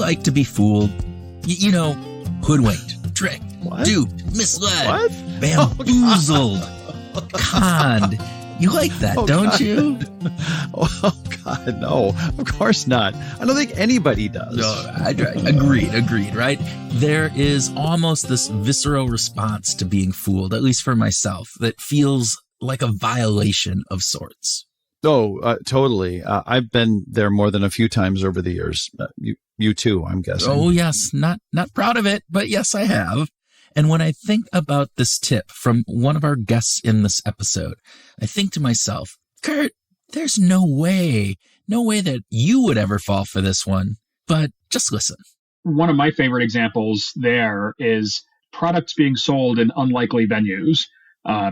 like to be fooled? Hoodwinked, tricked, duped, misled, bamboozled, conned. You like that, don't you? Oh, God, no. Of course not. I don't think anybody does. No, agreed, right? There is almost this visceral response to being fooled, at least for myself, that feels like a violation of sorts. Oh, totally. I've been there more than a few times over the years. You too, I'm guessing. Oh, yes. Not proud of it, but yes, I have. And when I think about this tip from one of our guests in this episode, I think to myself, Kurt, there's no way that you would ever fall for this one. But just listen. One of my favorite examples there is products being sold in unlikely venues.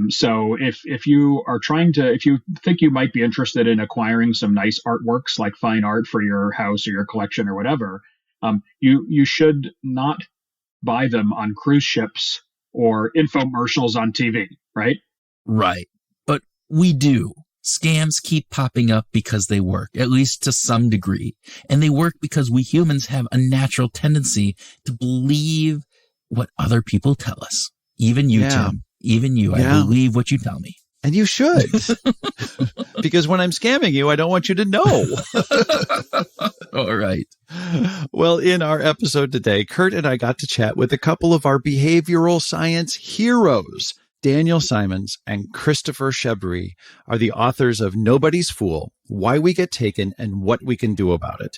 So if you think you might be interested in acquiring some nice artworks like fine art for your house or your collection or whatever, you should not buy them on cruise ships or infomercials on TV, right? Right. But we do. Scams keep popping up because they work, at least to some degree. And they work because we humans have a natural tendency to believe what other people tell us. Even you, Tim. Even you. I believe what you tell me. And you should. Because when I'm scamming you, I don't want you to know. All right. Well, in our episode today, Kurt and I got to chat with a couple of our behavioral science heroes. Daniel Simons and Christopher Chabris are the authors of Nobody's Fool, Why We Get Taken and What We Can Do About It.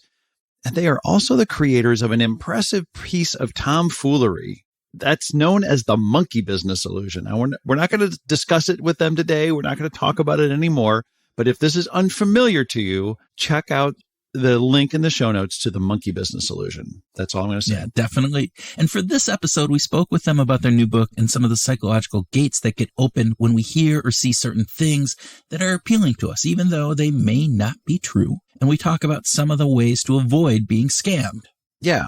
And they are also the creators of an impressive piece of tomfoolery that's known as the monkey business illusion. Now, we're not going to discuss it with them today. We're not going to talk about it anymore. But if this is unfamiliar to you, check out the link in the show notes to the monkey business illusion. That's all I'm going to say. Yeah, definitely. And for this episode, we spoke with them about their new book and some of the psychological gates that get opened when we hear or see certain things that are appealing to us, even though they may not be true. And we talk about some of the ways to avoid being scammed. Yeah.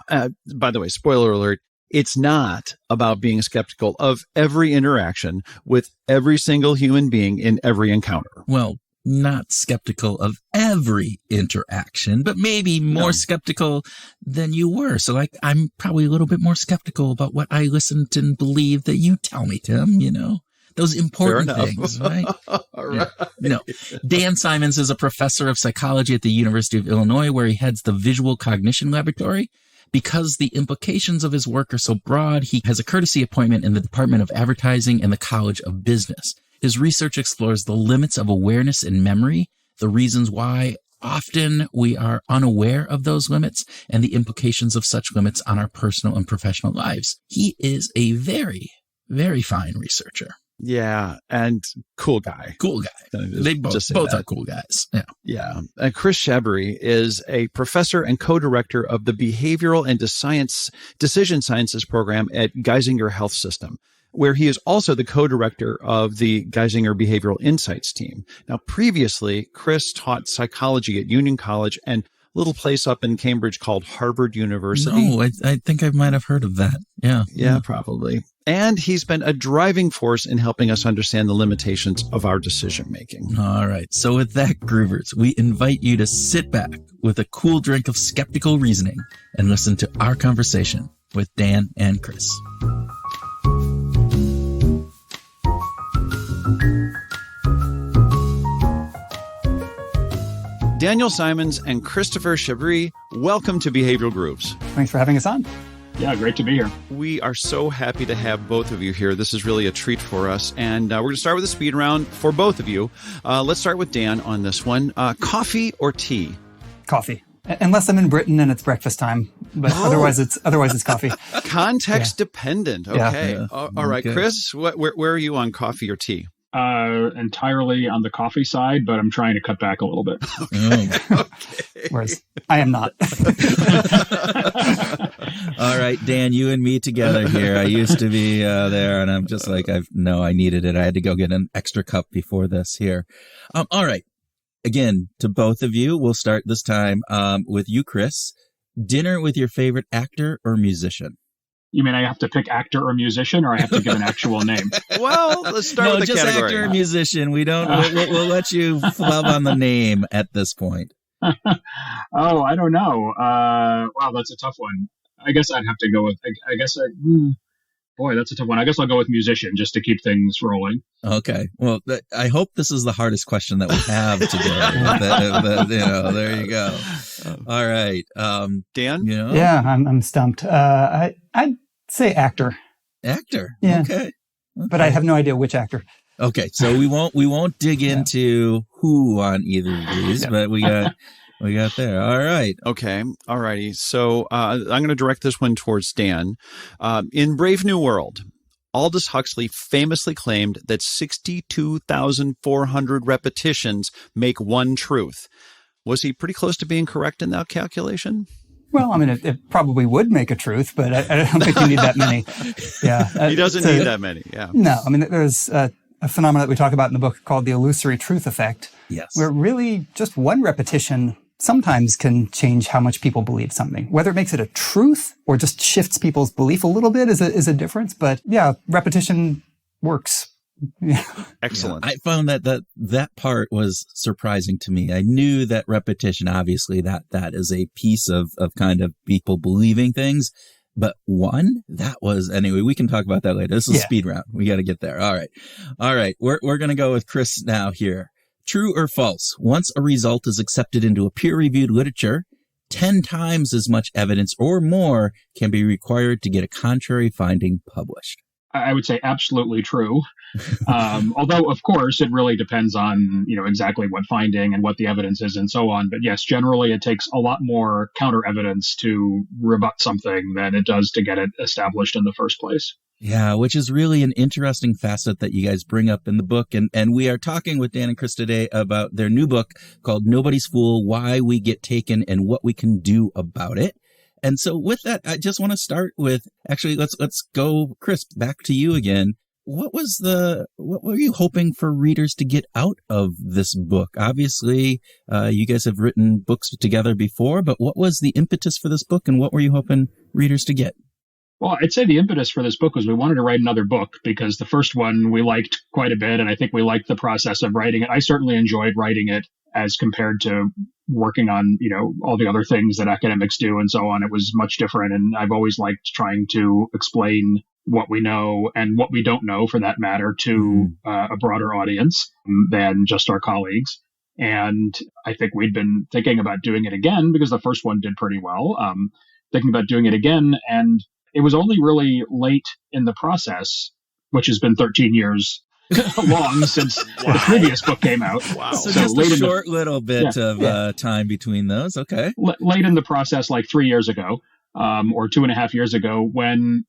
By the way, spoiler alert. It's not about being skeptical of every interaction with every single human being in every encounter. Well, not skeptical of every interaction, but maybe more skeptical than you were. So I'm probably a little bit more skeptical about what I listened and believe that you tell me, Tim, those important things, right? Right. Yeah. Dan Simons is a professor of psychology at the University of Illinois, where he heads the Visual Cognition Laboratory. Because the implications of his work are so broad, he has a courtesy appointment in the Department of Advertising and the College of Business. His research explores the limits of awareness and memory, the reasons why often we are unaware of those limits, and the implications of such limits on our personal and professional lives. He is a very, very fine researcher. Yeah, and cool guy. Cool guy. They both are cool guys. Yeah. Yeah. And Chris Chabris is a professor and co-director of the Behavioral and Decision Sciences program at Geisinger Health System, where he is also the co-director of the Geisinger Behavioral Insights team. Now, previously, Chris taught psychology at Union College and a little place up in Cambridge called Harvard University. No, I think I might have heard of that. Yeah, probably. And he's been a driving force in helping us understand the limitations of our decision-making. All right. So with that, Groovers, we invite you to sit back with a cool drink of skeptical reasoning and listen to our conversation with Dan and Chris. Daniel Simons and Christopher Chabris, welcome to Behavioral Grooves. Thanks for having us on. Yeah, great to be here. We are so happy to have both of you here. This is really a treat for us. And we're going to start with a speed round for both of you. Let's start with Dan on this one. Coffee or tea? Coffee. Unless I'm in Britain and it's breakfast time. But otherwise it's coffee. Context dependent. Okay. Yeah. All right. Chris, where are you on coffee or tea? Entirely on the coffee side, but I'm trying to cut back a little bit. Okay. Whereas I am not. All right, Dan, you and me together here. I used to be there, and I'm just like, I needed it. I had to go get an extra cup before this here. All right. Again, to both of you, we'll start this time with you, Chris. Dinner with your favorite actor or musician? You mean I have to pick actor or musician, or I have to give an actual name? Well, let's start with the category. No, just actor or musician. We don't. We'll let you flub on the name at this point. Oh, I don't know. Wow, that's a tough one. I guess I'd have to go with. Boy, that's a tough one. I guess I'll go with musician just to keep things rolling. Okay. Well, I hope this is the hardest question that we have today. There you go. All right. Dan? Yeah, I'm stumped. I'd say actor. Actor. Yeah. Okay. But I have no idea which actor. Okay. So we won't dig into who on either of these, but we got there. All right. Okay. All righty. So I'm going to direct this one towards Dan. In Brave New World, Aldous Huxley famously claimed that 62,400 repetitions make one truth. Was he pretty close to being correct in that calculation? Well, I mean, it probably would make a truth, but I don't think you need that many. Yeah. He doesn't need that many. Yeah. No, I mean, there's a phenomenon that we talk about in the book called the illusory truth effect. Yes. Where really just one repetition sometimes can change how much people believe something. Whether it makes it a truth or just shifts people's belief a little bit is a difference. But yeah, repetition works. Yeah. Excellent. I found that part was surprising to me. I knew that repetition, obviously, that is a piece of kind of people believing things. But that was, anyway, we can talk about that later. This is a speed round. We got to get there. All right. We're going to go with Chris now here. True or false? Once a result is accepted into a peer-reviewed literature, 10 times as much evidence or more can be required to get a contrary finding published. I would say absolutely true. Although, of course, it really depends on, exactly what finding and what the evidence is and so on. But yes, generally it takes a lot more counter evidence to rebut something than it does to get it established in the first place. Yeah, which is really an interesting facet that you guys bring up in the book. And we are talking with Dan and Chris today about their new book called Nobody's Fool, Why We Get Taken and What We Can Do About It. And so with that, I just want to start with, actually, let's go, Chris, back to you again. What were you hoping for readers to get out of this book? Obviously, you guys have written books together before, but what was the impetus for this book and what were you hoping readers to get? Well, I'd say the impetus for this book was we wanted to write another book because the first one we liked quite a bit, and I think we liked the process of writing it. I certainly enjoyed writing it as compared to working on, all the other things that academics do and so on. It was much different, and I've always liked trying to explain what we know and what we don't know, for that matter, to a broader audience than just our colleagues. And I think we'd been thinking about doing it again because the first one did pretty well, thinking about doing it again. And it was only really late in the process, which has been 13 years long since the previous book came out. Wow. So just a short little bit of time between those. Okay. Late in the process, like 3 years ago, or 2.5 years ago, when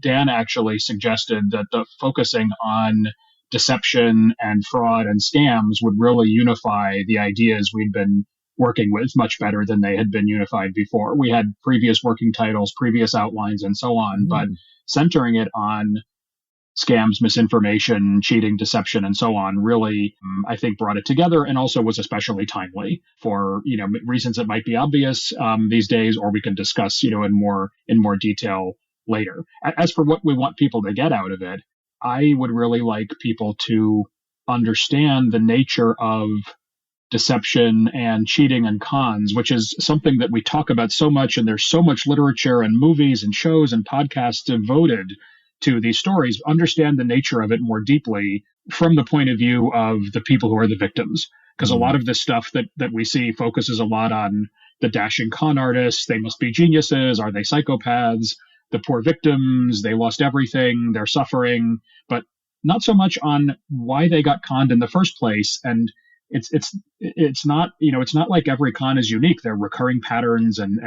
Dan actually suggested that the focusing on deception and fraud and scams would really unify the ideas we'd been working with much better than they had been unified before. We had previous working titles, previous outlines, and so on, but centering it on scams, misinformation, cheating, deception, and so on really, I think, brought it together and also was especially timely for, reasons that might be obvious these days, or we can discuss, in more detail later. As for what we want people to get out of it, I would really like people to understand the nature of deception and cheating and cons, which is something that we talk about so much, and there's so much literature and movies and shows and podcasts devoted to these stories. Understand the nature of it more deeply from the point of view of the people who are the victims, because a lot of this stuff that we see focuses a lot on the dashing con artists. They must be geniuses. Are they psychopaths? The poor victims, they lost everything, they're suffering, but not so much on why they got conned in the first place. And it's not, it's not like every con is unique. There are recurring patterns and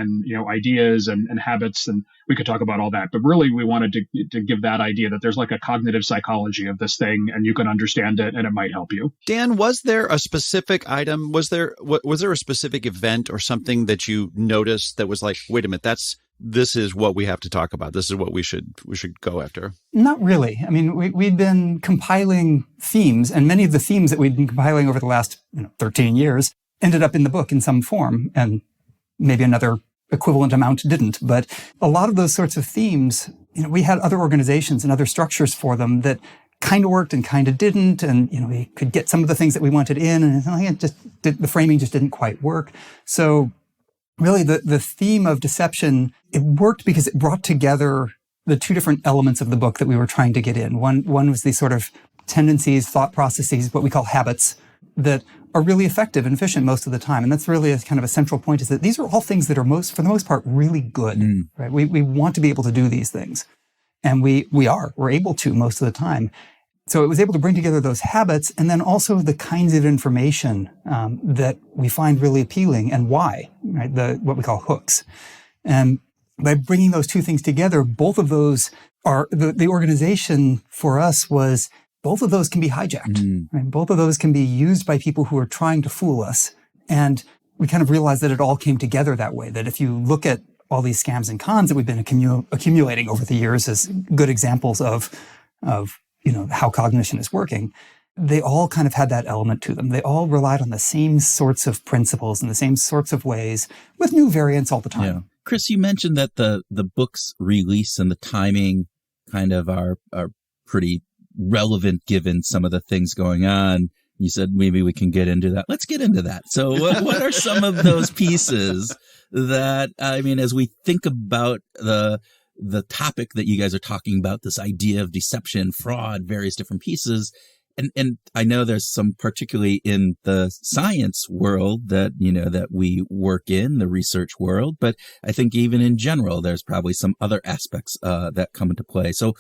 ideas and habits, and we could talk about all that. But really, we wanted to give that idea that there's like a cognitive psychology of this thing, and you can understand it, and it might help you. Dan, was there a specific item? Was there a specific event or something that you noticed that was like, wait a minute, this is what we have to talk about. This is what we should go after. Not really. I mean, we'd been compiling themes, and many of the themes that we'd been compiling over the last 13 years ended up in the book in some form, and maybe another equivalent amount didn't. But a lot of those sorts of themes, we had other organizations and other structures for them that kind of worked and kind of didn't. And, we could get some of the things that we wanted in, and the framing just didn't quite work. So really the theme of deception, it worked because it brought together the two different elements of the book that we were trying to get in. One was these sort of tendencies, thought processes, what we call habits, that are really effective and efficient most of the time. And that's really a kind of a central point, is that these are all things that are for the most part, really good, right? We want to be able to do these things. And we're able to most of the time. So it was able to bring together those habits, and then also the kinds of information that we find really appealing, and why, right? What we call hooks. And by bringing those two things together, both of those are, the organization for us was, both of those can be hijacked. Right? Both of those can be used by people who are trying to fool us. And we kind of realized that it all came together that way, that if you look at all these scams and cons that we've been accumulating over the years as good examples of how cognition is working, they all kind of had that element to them. They all relied on the same sorts of principles and the same sorts of ways, with new variants all the time. Yeah. Chris, you mentioned that the book's release and the timing kind of are pretty relevant given some of the things going on. You said maybe we can get into that. Let's get into that. So what are some of those pieces that, as we think about the topic that you guys are talking about, this idea of deception, fraud, various different pieces. And I know there's some, particularly in the science world that we work in, the research world, but I think even in general, there's probably some other aspects that come into play. So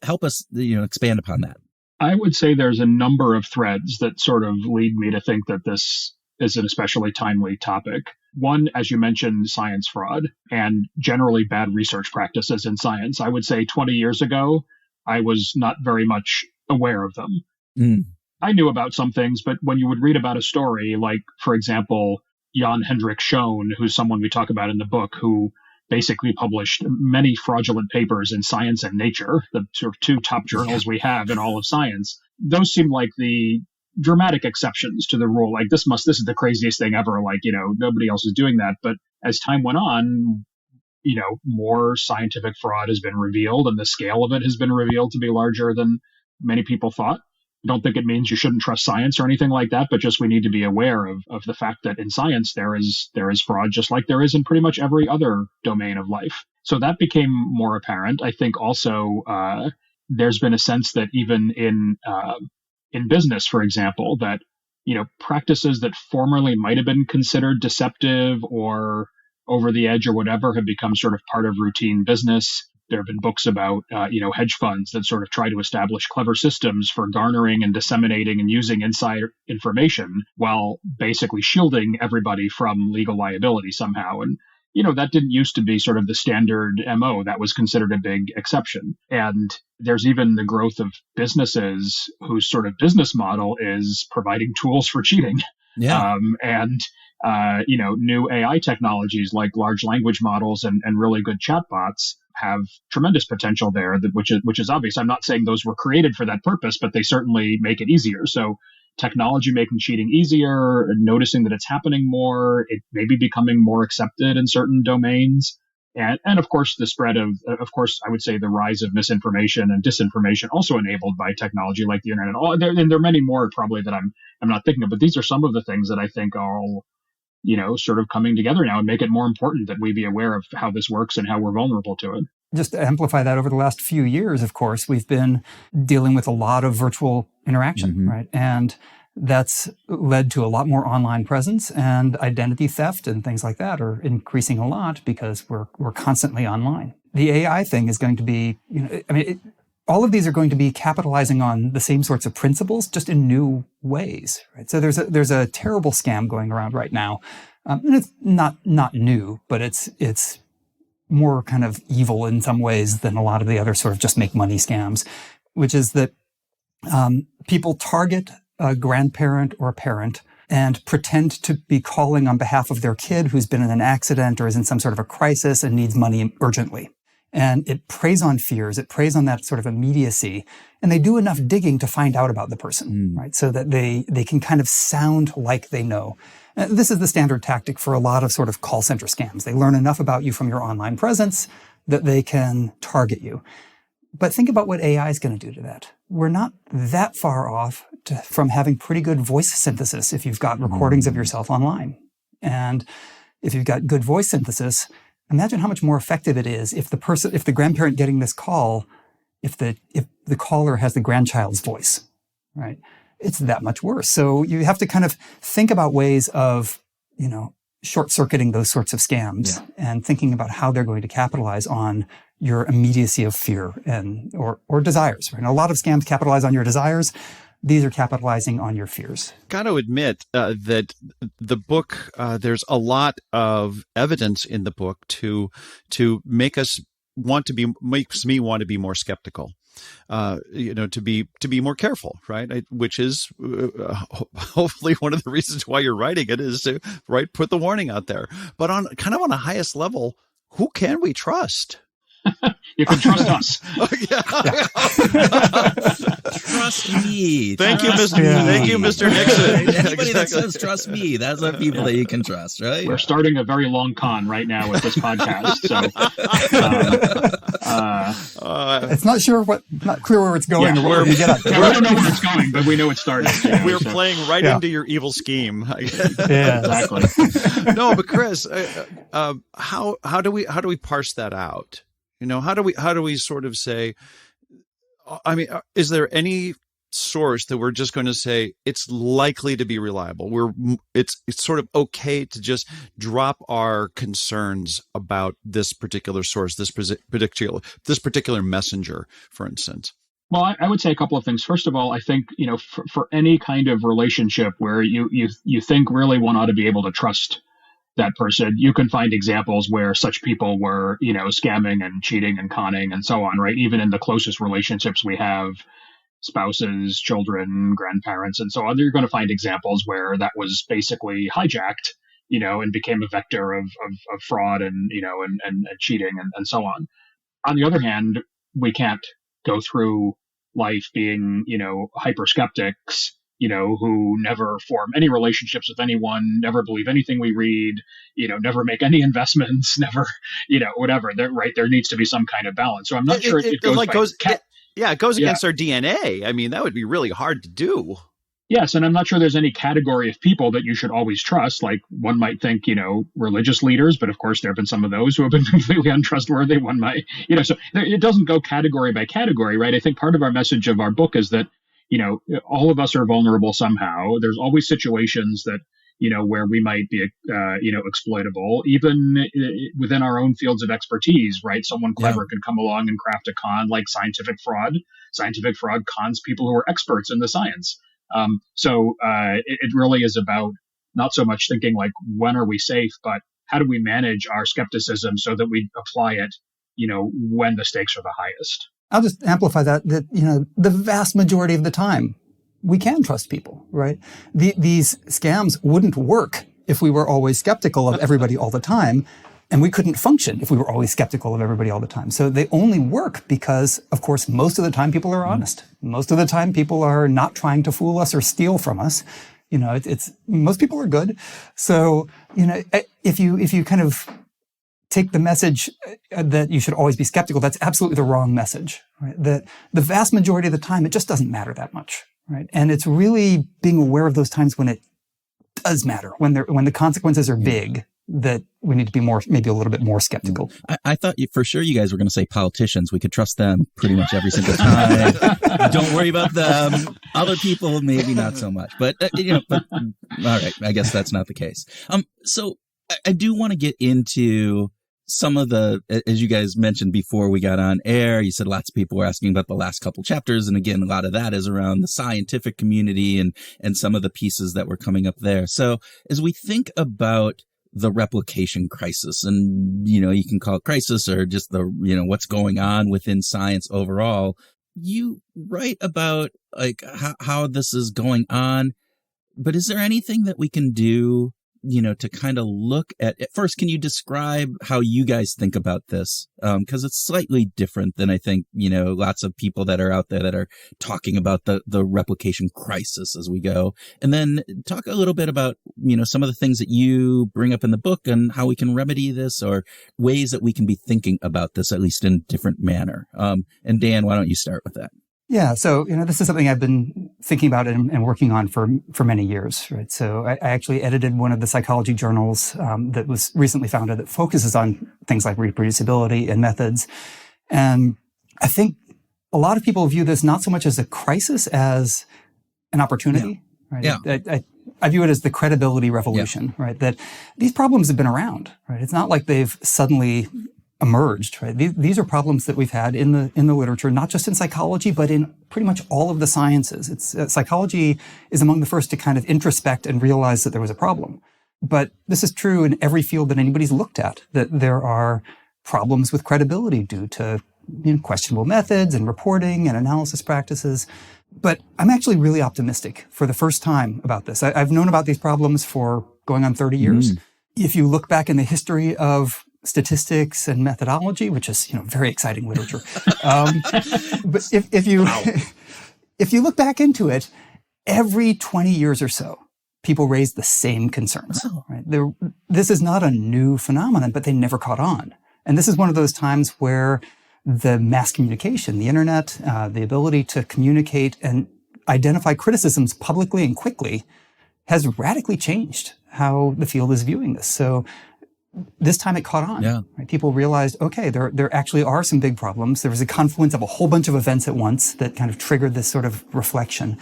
help us, expand upon that. I would say there's a number of threads that sort of lead me to think that this is an especially timely topic. One, as you mentioned, science fraud and generally bad research practices in science. I would say 20 years ago, I was not very much aware of them. I knew about some things, but when you would read about a story, like, for example, Jan Hendrik Schoen, who's someone we talk about in the book, who basically published many fraudulent papers in Science and Nature, the sort of two top journals we have in all of science, those seem like the dramatic exceptions to the rule. Like, this is the craziest thing ever. Like, nobody else is doing that. But as time went on, more scientific fraud has been revealed, and the scale of it has been revealed to be larger than many people thought. I don't think it means you shouldn't trust science or anything like that, but just we need to be aware of the fact that in science there is fraud, just like there is in pretty much every other domain of life. So that became more apparent. I think also there's been a sense that even in business, for example, that practices that formerly might have been considered deceptive or over the edge or whatever have become sort of part of routine business. There have been books about, hedge funds that sort of try to establish clever systems for garnering and disseminating and using insider information while basically shielding everybody from legal liability somehow. And, that didn't used to be sort of the standard MO. That was considered a big exception. And there's even the growth of businesses whose sort of business model is providing tools for cheating. Yeah. New AI technologies like large language models and really good chatbots have tremendous potential there, which is obvious. I'm not saying those were created for that purpose, but they certainly make it easier. So technology making cheating easier, noticing that it's happening more, it may be becoming more accepted in certain domains. And of course, the spread of course, I would say the rise of misinformation and disinformation also enabled by technology like the internet. And there are many more probably that I'm not thinking of, but these are some of the things that I think are all, sort of coming together now and make it more important that we be aware of how this works and how we're vulnerable to it. Just to amplify that, over the last few years, of course, we've been dealing with a lot of virtual interaction, right? And that's led to a lot more online presence, and identity theft and things like that are increasing a lot because we're constantly online. The AI thing is going to be, all of these are going to be capitalizing on the same sorts of principles, just in new ways, right? So there's a terrible scam going around right now, and it's not new, but it's more kind of evil in some ways than a lot of the other sort of just make money scams, which is that people target a grandparent or a parent and pretend to be calling on behalf of their kid who's been in an accident or is in some sort of a crisis and needs money urgently. And it preys on fears, it preys on that sort of immediacy, and they do enough digging to find out about the person, right? So that they can kind of sound like they know. This is the standard tactic for a lot of sort of call center scams. They learn enough about you from your online presence that they can target you. But think about what AI is going to do to that. we're not that far off from having pretty good voice synthesis if you've got recordings of yourself online. And if you've got good voice synthesis, imagine how much more effective it is if the grandparent getting this call, if the caller has the grandchild's voice, right? It's that much worse. So you have to kind of think about ways of, short-circuiting those sorts of scams and thinking about how they're going to capitalize on your immediacy of fear and or desires. Right? And a lot of scams capitalize on your desires. These are capitalizing on your fears. Got to admit that the book, there's a lot of evidence in the book to makes me want to be more skeptical. To be more careful, right? Which is hopefully one of the reasons why you're writing it is to put the warning out there. But on the highest level, who can we trust? You can trust us. Trust me. Thank you, Mr. Nixon. Anybody that says trust me, that's the people that you can trust, right? We're starting a very long con right now with this podcast. So it's not clear where it's going or where we get at. We don't know where it's going, but we know it's starting. We're playing into your evil scheme. Exactly. No, but Chris, how do we parse that out? How do we sort of say, is there any source that we're just going to say it's likely to be reliable? It's sort of okay to just drop our concerns about this particular source, this particular messenger, for instance. Well, I would say a couple of things. First of all, I think, for any kind of relationship where you think really one ought to be able to trust that person, you can find examples where such people were, scamming and cheating and conning and so on, right? Even in the closest relationships we have, spouses, children, grandparents, and so on, you're going to find examples where that was basically hijacked, and became a vector of fraud and, and cheating and so on. On the other hand, we can't go through life being, hyper skeptics, who never form any relationships with anyone, never believe anything we read, never make any investments, never, whatever. There needs to be some kind of balance. So I'm not sure it goes it goes against our DNA. I mean, that would be really hard to do. Yes, and I'm not sure there's any category of people that you should always trust. Like one might think, religious leaders, but of course there have been some of those who have been completely untrustworthy. One might, so it doesn't go category by category, right? I think part of our message of our book is that all of us are vulnerable somehow. There's always situations that, where we might be, exploitable, even within our own fields of expertise, right? Someone clever can come along and craft a con like scientific fraud. Scientific fraud cons people who are experts in the science. So it really is about not so much thinking like, when are we safe, but how do we manage our skepticism so that we apply it, when the stakes are the highest. I'll just amplify that, the vast majority of the time, we can trust people, right? These scams wouldn't work if we were always skeptical of everybody all the time, and we couldn't function if we were always skeptical of everybody all the time. So they only work because, of course, most of the time people are honest. Most of the time people are not trying to fool us or steal from us. It's most people are good. So, if you kind of take the message that you should always be skeptical, that's absolutely the wrong message, right? That the vast majority of the time, it just doesn't matter that much, right? And it's really being aware of those times when it does matter, when the consequences are big, that we need to be maybe a little bit more skeptical. I thought for sure you guys were going to say politicians. We could trust them pretty much every single time. Don't worry about them. Other people, maybe not so much. But, but all right, I guess that's not the case. So I do want to get into some of the, as you guys mentioned before we got on air, you said lots of people were asking about the last couple chapters. And again, a lot of that is around the scientific community and some of the pieces that were coming up there. So as we think about the replication crisis, and, you can call it crisis or just the, what's going on within science overall, you write about like how this is going on, but is there anything that we can do to kind of look at first? Can you describe how you guys think about this? Cause it's slightly different than I think, lots of people that are out there that are talking about the replication crisis as we go. And then talk a little bit about, some of the things that you bring up in the book and how we can remedy this or ways that we can be thinking about this, at least in a different manner. And Dan, why don't you start with that? Yeah. So, this is something I've been thinking about and working on for many years, right? So I actually edited one of the psychology journals that was recently founded that focuses on things like reproducibility and methods. And I think a lot of people view this not so much as a crisis as an opportunity, right? Yeah. I view it as the credibility revolution, right? That these problems have been around, right? It's not like they've suddenly emerged, right? These are problems that we've had in the literature, not just in psychology, but in pretty much all of the sciences. It's psychology is among the first to kind of introspect and realize that there was a problem. But this is true in every field that anybody's looked at, that there are problems with credibility due to questionable methods and reporting and analysis practices. But I'm actually really optimistic for the first time about this. I've known about these problems for going on 30 years. If you look back in the history of statistics and methodology, which is very exciting literature. But if you look back into it, every 20 years or so, people raise the same concerns. Right? This is not a new phenomenon, but they never caught on. And this is one of those times where the mass communication, the internet, the ability to communicate and identify criticisms publicly and quickly has radically changed how the field is viewing this. So this time it caught on. Yeah. Right? People realized, okay, there actually are some big problems. There was a confluence of a whole bunch of events at once that kind of triggered this sort of reflection.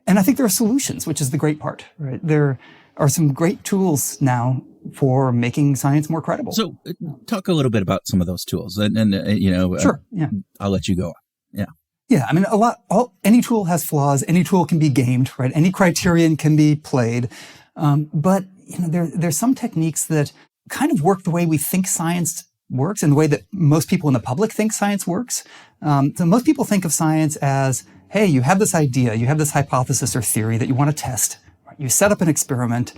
And I think there are solutions, which is the great part. Right? There are some great tools now for making science more credible. So talk a little bit about some of those tools and Sure. Yeah. I'll let you go on. Yeah. Yeah. I mean, any tool has flaws. Any tool can be gamed, right? Any criterion can be played. But there's some techniques that kind of work the way we think science works and the way that most people in the public think science works. So most people think of science as, hey, you have this idea, you have this hypothesis or theory that you want to test. Right? You set up an experiment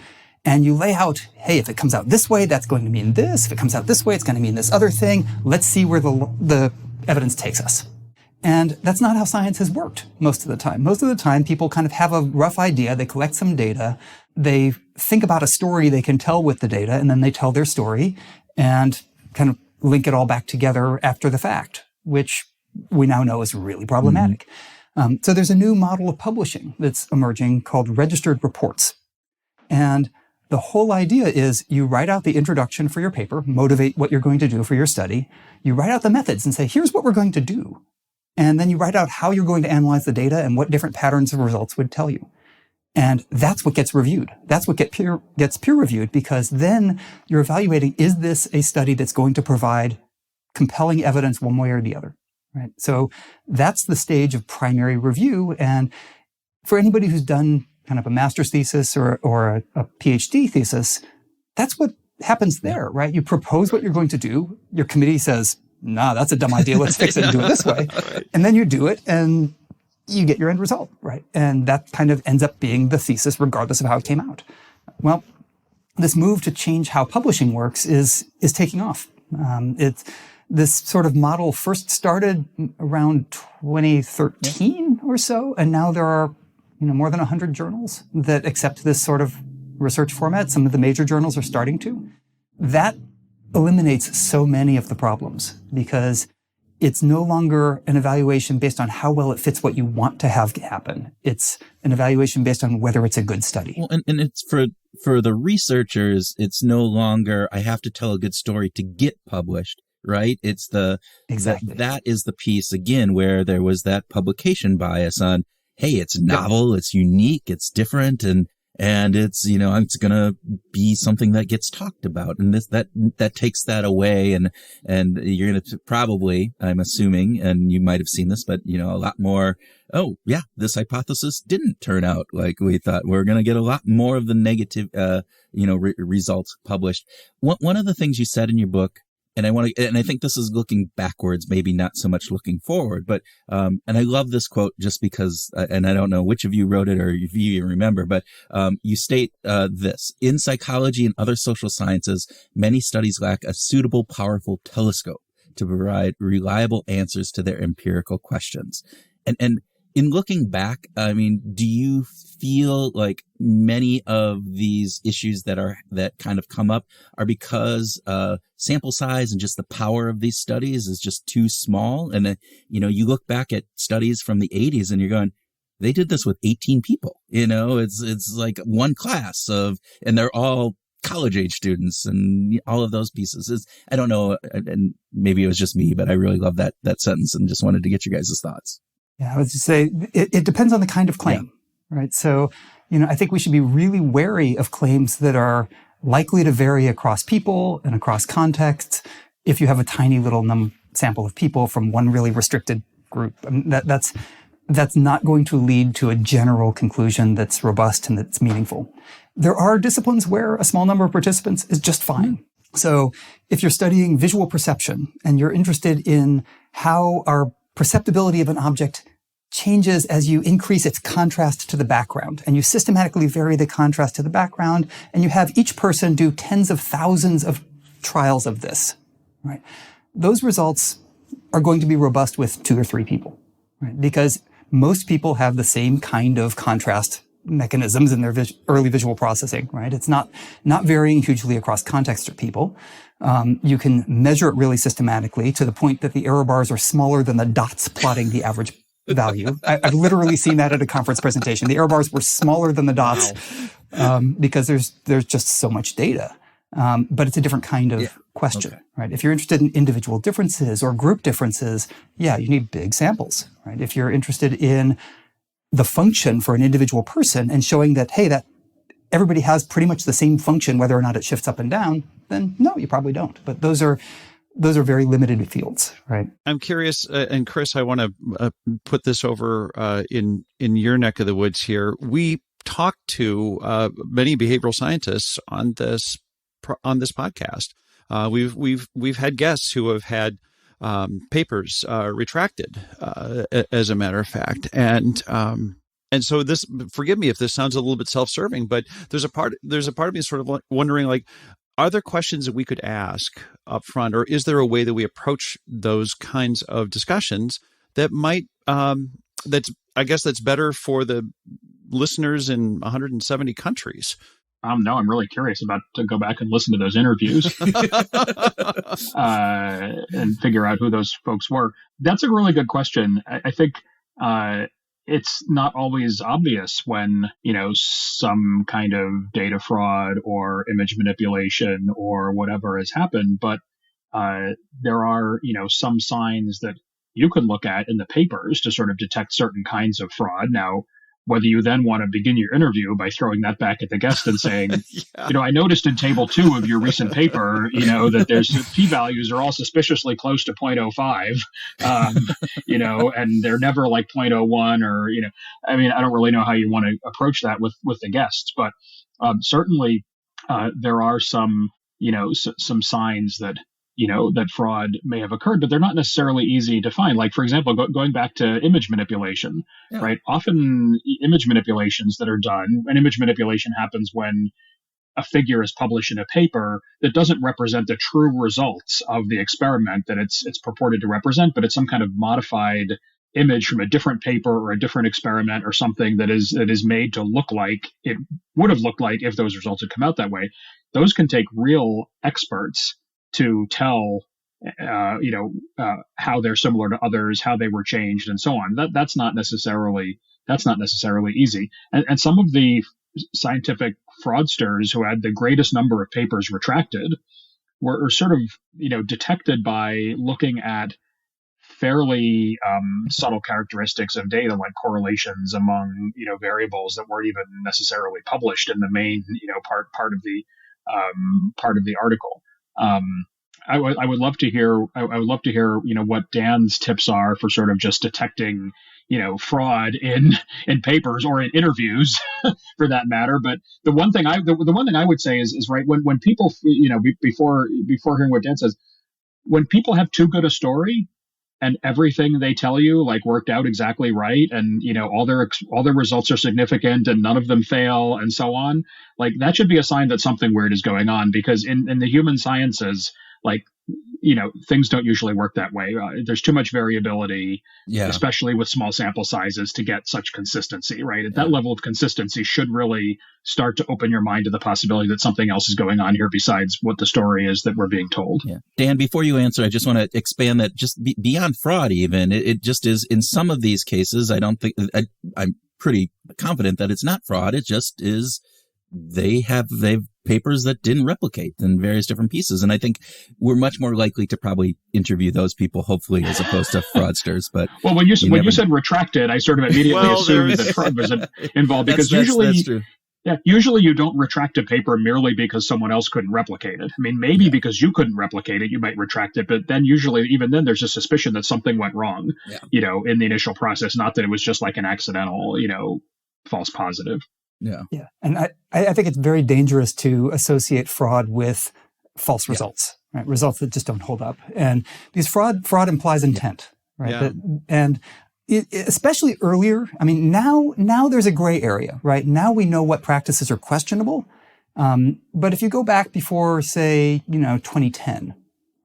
and you lay out, hey, if it comes out this way, that's going to mean this. If it comes out this way, it's going to mean this other thing. Let's see where the evidence takes us. And that's not how science has worked most of the time. Most of the time, people kind of have a rough idea. They collect some data. They think about a story they can tell with the data, and then they tell their story and kind of link it all back together after the fact, which we now know is really problematic. So there's a new model of publishing that's emerging called registered reports. And the whole idea is you write out the introduction for your paper, motivate what you're going to do for your study. You write out the methods and say, here's what we're going to do. And then you write out how you're going to analyze the data and what different patterns of results would tell you. And that's what gets reviewed. That's what gets peer reviewed, because then you're evaluating, is this a study that's going to provide compelling evidence one way or the other, right? So that's the stage of primary review. And for anybody who's done kind of a master's thesis or a PhD thesis, that's what happens there, right? You propose what you're going to do. Your committee says, nah, that's a dumb idea. Let's fix it and do it this way. And then you do it and you get your end result, right? And that kind of ends up being the thesis regardless of how it came out. Well, this move to change how publishing works is taking off. This sort of model first started around 2013 or so, and now there are more than 100 journals that accept this sort of research format. Some of the major journals are starting to. That eliminates so many of the problems because it's no longer an evaluation based on how well it fits what you want to have happen. It's an evaluation based on whether it's a good study. Well, and it's for the researchers, it's no longer, I have to tell a good story to get published, right? It's exactly that is the piece again, where there was that publication bias on, hey, it's novel, it's unique, it's different, and it's, it's going to be something that gets talked about. And that takes that away. And you're going to probably, I'm assuming, and you might have seen this, but, a lot more, oh yeah, this hypothesis didn't turn out like we thought. We're going to get a lot more of the negative, results published. One of the things you said in your book, and I think this is looking backwards, maybe not so much looking forward, but, and I love this quote just because, and I don't know which of you wrote it or if you even remember, but, you state, this: in psychology and other social sciences, many studies lack a suitable, powerful telescope to provide reliable answers to their empirical questions. And In looking back, I mean, do you feel like many of these issues that kind of come up are because sample size and just the power of these studies is just too small? And you look back at studies from the 80s and you're going, they did this with 18 people. It's like one class and they're all college age students and all of those pieces. I don't know, and maybe it was just me, but I really love that sentence and just wanted to get your guys' thoughts. Yeah, I would just say it depends on the kind of claim, right? So, I think we should be really wary of claims that are likely to vary across people and across contexts if you have a tiny little sample of people from one really restricted group. I mean, that's not going to lead to a general conclusion that's robust and that's meaningful. There are disciplines where a small number of participants is just fine. So if you're studying visual perception and you're interested in how our perceptibility of an object changes as you increase its contrast to the background, and you systematically vary the contrast to the background, and you have each person do tens of thousands of trials of this, right? Those results are going to be robust with 2 or 3 people, right? Because most people have the same kind of contrast mechanisms in their early visual processing, right? It's not varying hugely across context or people. You can measure it really systematically to the point that the error bars are smaller than the dots plotting the average value. I've literally seen that at a conference presentation. The error bars were smaller than the dots because there's just so much data. But it's a different kind of question, right? If you're interested in individual differences or group differences, you need big samples, right? If you're interested in the function for an individual person and showing that, hey, that everybody has pretty much the same function, whether or not it shifts up and down, then no, you probably don't. But those are very limited fields, right? I'm curious, and Chris, I want to put this over in your neck of the woods here. We talked to many behavioral scientists on this podcast. We've had guests who have had papers retracted, as a matter of fact, and so this. Forgive me if this sounds a little bit self-serving, but there's a part of me sort of wondering, like, are there questions that we could ask up front, or is there a way that we approach those kinds of discussions that might that's better for the listeners in 170 countries? No, I'm really curious about to go back and listen to those interviews and figure out who those folks were. That's a really good question. I think it's not always obvious when, some kind of data fraud or image manipulation or whatever has happened. But there are, some signs that you can look at in the papers to sort of detect certain kinds of fraud. Now, whether you then want to begin your interview by throwing that back at the guest and saying, I noticed in table 2 of your recent paper, that there's p-values are all suspiciously close to 0.05, and they're never like 0.01 or, I don't really know how you want to approach that with the guests, but certainly there are some signs that, that fraud may have occurred, but they're not necessarily easy to find. Like, for example, going back to image manipulation, right? Often image manipulations that are done, and image manipulation happens when a figure is published in a paper that doesn't represent the true results of the experiment that it's purported to represent, but it's some kind of modified image from a different paper or a different experiment or something that is made to look like it would have looked like if those results had come out that way. Those can take real experts to tell, how they're similar to others, how they were changed, and so on. That's not necessarily easy. And some of the scientific fraudsters who had the greatest number of papers retracted were sort of, detected by looking at fairly subtle characteristics of data, like correlations among, variables that weren't even necessarily published in the main, part of the article. I would love to hear what Dan's tips are for sort of just detecting fraud in papers or in interviews for that matter. But the one thing I would say is right when people before hearing what Dan says, when people have too good a story and everything they tell you like worked out exactly right, and all their results are significant and none of them fail and so on, like that should be a sign that something weird is going on, because in the human sciences, like things don't usually work that way. There's too much variability, Yeah. especially with small sample sizes, to get such consistency, right? At that level of consistency should really start to open your mind to the possibility that something else is going on here besides what the story is that we're being told. Yeah. Dan, before you answer, I just want to expand that just beyond fraud even. It just is in some of these cases, I don't think, I'm pretty confident that it's not fraud. It just is they've papers that didn't replicate in various different pieces. And I think we're much more likely to probably interview those people, hopefully, as opposed to fraudsters. But well, when you said retracted, I sort of immediately assumed that fraud was involved, because that's true. Yeah, usually you don't retract a paper merely because someone else couldn't replicate it. I mean, maybe because you couldn't replicate it, you might retract it, but then usually, even then, there's a suspicion that something went wrong, in the initial process, not that it was just like an accidental, false positive. Yeah. And I think it's very dangerous to associate fraud with false results, right? Results that just don't hold up. And because fraud implies intent, right? Yeah. Especially earlier, I mean, now there's a gray area, right? Now we know what practices are questionable. But if you go back before, say, 2010,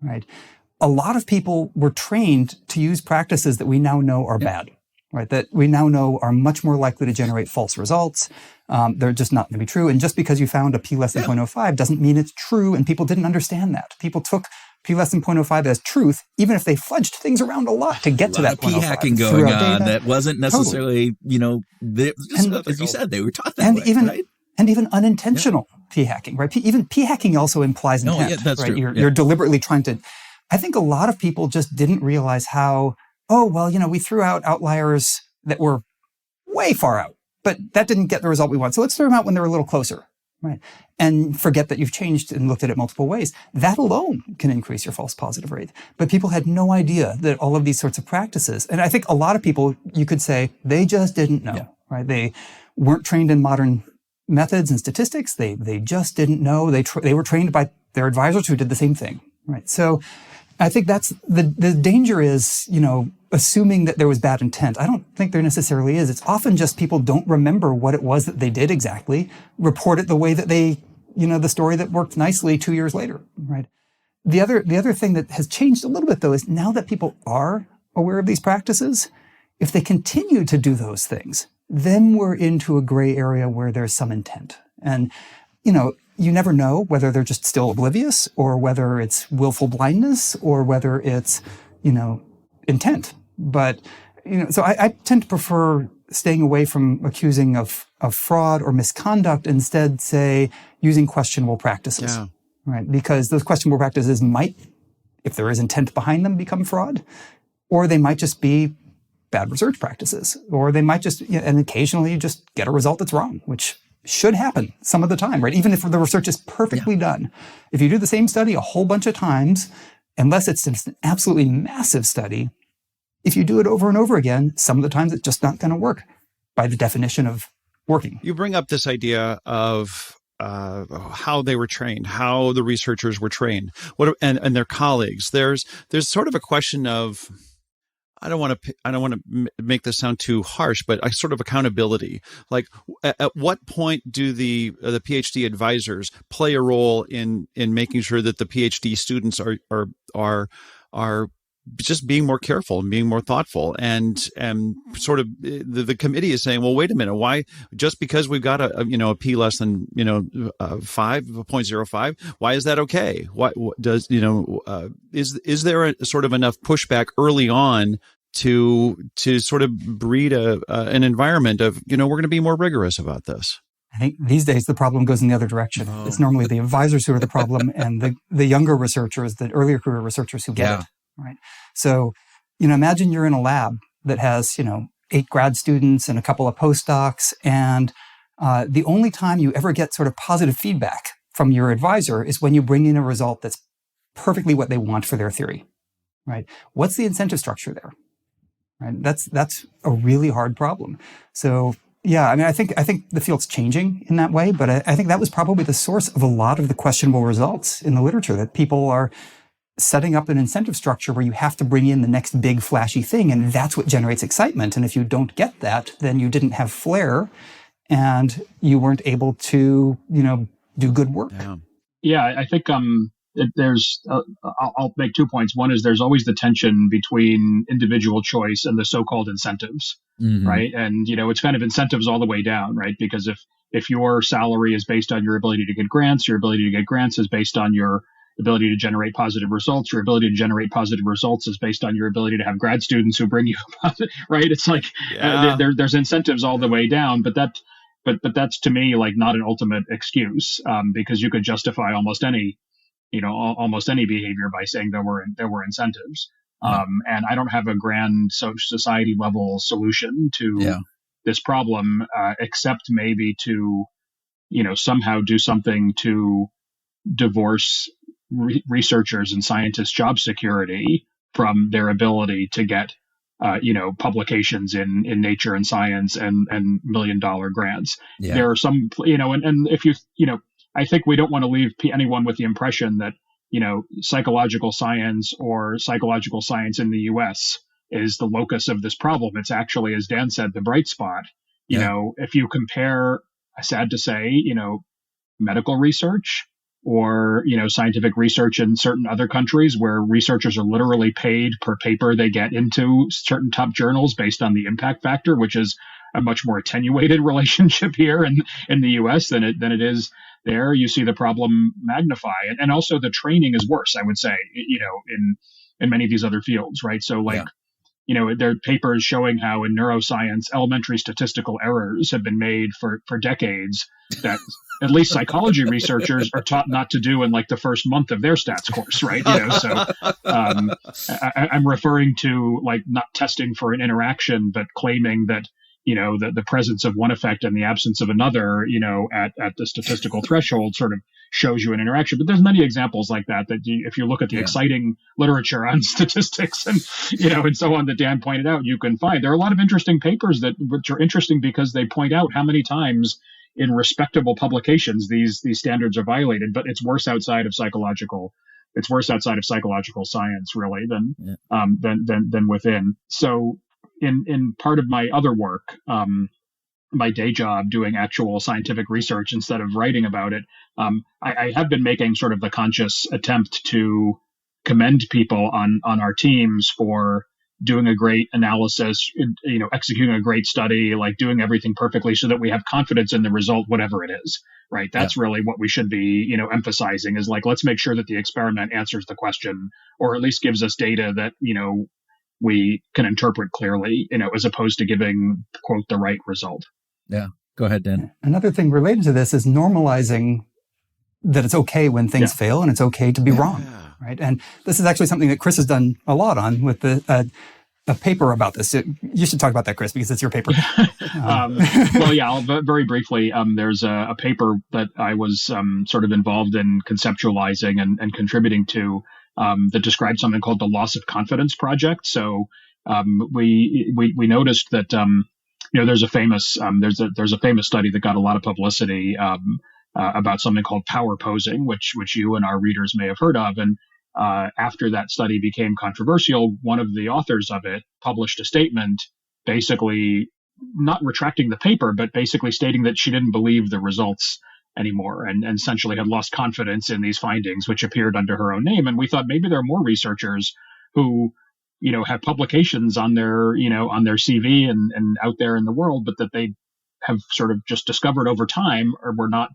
right? A lot of people were trained to use practices that we now know are bad, right? That we now know are much more likely to generate false results. They're just not going to be true. And just because you found a P less than 0.05 doesn't mean it's true. And people didn't understand that. People took P less than 0.05 as truth, even if they fudged things around a lot to get to that 0.05. P hacking going on that wasn't necessarily, as you said, they were taught that way, right? And even unintentional P hacking, right? Even P hacking also implies intent, that's right? true. You're deliberately trying to. I think a lot of people just didn't realize how, we threw out outliers that were way far out, but that didn't get the result we want. So let's throw them out when they're a little closer. Right. And forget that you've changed and looked at it multiple ways. That alone can increase your false positive rate. But people had no idea that all of these sorts of practices, and I think a lot of people, you could say, they just didn't know, right? They weren't trained in modern methods and statistics. They just didn't know. They were trained by their advisors who did the same thing, right? So I think that's the danger is, assuming that there was bad intent. I don't think there necessarily is. It's often just people don't remember what it was that they did exactly, report it the way that they, the story that worked nicely 2 years later, right? The other thing that has changed a little bit, though, is now that people are aware of these practices, if they continue to do those things, then we're into a gray area where there's some intent. And, you never know whether they're just still oblivious or whether it's willful blindness or whether it's, intent. But, so I tend to prefer staying away from accusing of fraud or misconduct, instead, say, using questionable practices, right? Because those questionable practices might, if there is intent behind them, become fraud, or they might just be bad research practices, or they might just, and occasionally you just get a result that's wrong, which should happen some of the time, right? Even if the research is perfectly done. If you do the same study a whole bunch of times, unless it's an absolutely massive study, if you do it over and over again, some of the times it's just not going to work by the definition of working. You bring up this idea of how they were trained, how the researchers were trained, and their colleagues. There's sort of a question of, I don't want to make this sound too harsh, but sort of accountability. Like, at what point do the PhD advisors play a role in making sure that the PhD students are just being more careful and being more thoughtful, and sort of the committee is saying, well, wait a minute, why, just because we've got a P less than 0.05, why is that okay? What does is there a sort of enough pushback early on to sort of breed an environment of we're going to be more rigorous about this? I think these days the problem goes in the other direction. It's normally the advisors who are the problem, and the younger researchers, the earlier career researchers who get it. Right. So, imagine you're in a lab that has, 8 grad students and a couple of postdocs. And the only time you ever get sort of positive feedback from your advisor is when you bring in a result that's perfectly what they want for their theory. Right. What's the incentive structure there? Right. That's a really hard problem. So, I think the field's changing in that way. But I think that was probably the source of a lot of the questionable results in the literature, that people are setting up an incentive structure where you have to bring in the next big flashy thing, and that's what generates excitement. And if you don't get that, then you didn't have flair and you weren't able to, do good work. Yeah, I think I'll make 2 points. One is there's always the tension between individual choice and the so-called incentives, right? And, it's kind of incentives all the way down, right? Because if your salary is based on your ability to get grants, your ability to get grants is based on your ability to generate positive results. Your ability to generate positive results is based on your ability to have grad students who bring you, right? It's like there's incentives all the way down, but that's to me like not an ultimate excuse, because you could justify almost any behavior by saying there were incentives. And I don't have a grand society level solution to this problem, except maybe to, somehow do something to divorce researchers and scientists' job security from their ability to get, publications in Nature and Science and $1 million grants. Yeah. There are some, and if I think we don't want to leave anyone with the impression that, psychological science or psychological science in the U.S. is the locus of this problem. It's actually, as Dan said, the bright spot. If you compare, sad to say, medical research or, scientific research in certain other countries where researchers are literally paid per paper they get into certain top journals based on the impact factor, which is a much more attenuated relationship here in the U.S. than it is there. You see the problem magnify, and also the training is worse, I would say, in many of these other fields, right? So there are papers showing how in neuroscience, elementary statistical errors have been made for decades that at least psychology researchers are taught not to do in like the first month of their stats course, right? I'm referring to like not testing for an interaction, but claiming that, the presence of one effect and the absence of another, at the statistical threshold sort of shows you an interaction. But there's many examples like that if you look at the exciting literature on statistics and, and so on that Dan pointed out, you can find. There are a lot of interesting papers which are interesting because they point out how many times in respectable publications these standards are violated, but it's worse outside of psychological science really than within. So in part of my other work, my day job doing actual scientific research instead of writing about it, I have been making sort of the conscious attempt to commend people on our teams for doing a great analysis, executing a great study, like doing everything perfectly so that we have confidence in the result, whatever it is, right? That's really what we should be, emphasizing is like, let's make sure that the experiment answers the question, or at least gives us data that, we can interpret clearly, as opposed to giving, quote, the right result. Yeah. Go ahead, Dan. Another thing related to this is normalizing that it's okay when things fail and it's okay to be wrong, right? And this is actually something that Chris has done a lot on with a paper about this. You should talk about that, Chris, because it's your paper. I'll very briefly. There's a paper that I was sort of involved in conceptualizing and contributing to that described something called the loss of confidence project. So we noticed that there's a famous study that got a lot of publicity about something called power posing, which you and our readers may have heard of. And after that study became controversial, one of the authors of it published a statement basically not retracting the paper, but basically stating that she didn't believe the results anymore and essentially had lost confidence in these findings, which appeared under her own name. And we thought maybe there are more researchers who, have publications on their CV and out there in the world, but that they have sort of just discovered over time or were not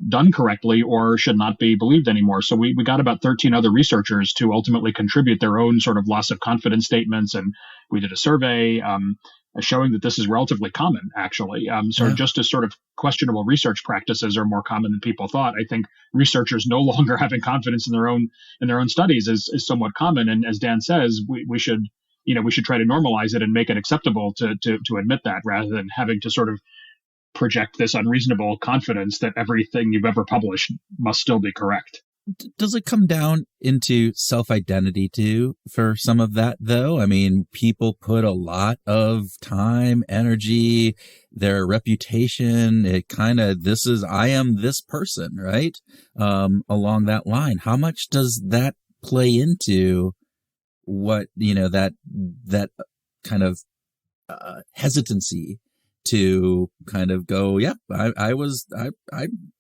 done correctly or should not be believed anymore. So we got about 13 other researchers to ultimately contribute their own sort of loss of confidence statements. And we did a survey showing that this is relatively common, actually. Just as sort of questionable research practices are more common than people thought, I think researchers no longer having confidence in their own studies is somewhat common. And as Dan says, we should try to normalize it and make it acceptable to admit that, rather than having to sort of project this unreasonable confidence that everything you've ever published must still be correct. Does it come down into self-identity too for some of that, though? I mean, people put a lot of time, energy, their reputation. I am this person, right? Along that line. How much does that play into what, that kind of hesitancy to kind of go, I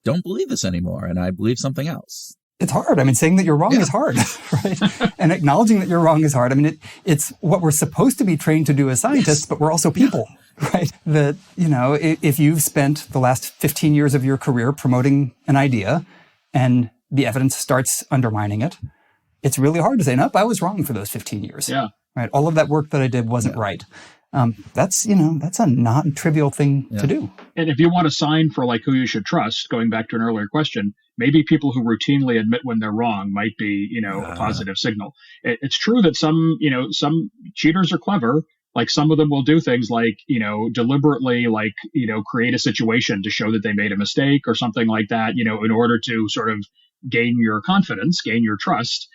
don't believe this anymore, and I believe something else? It's hard. I mean, saying that you're wrong is hard, right? And acknowledging that you're wrong is hard. I mean, it's what we're supposed to be trained to do as scientists, but we're also people, right? That, if you've spent the last 15 years of your career promoting an idea and the evidence starts undermining it, it's really hard to say, nope, I was wrong for those 15 years. Yeah. Right. All of that work that I did wasn't right. That's a not trivial thing to do. And if you want a sign for like who you should trust, going back to an earlier question, maybe people who routinely admit when they're wrong might be, a positive signal. It's true that some cheaters are clever. Like some of them will do things like, deliberately create a situation to show that they made a mistake or something like that, in order to sort of gain your confidence, gain your trust.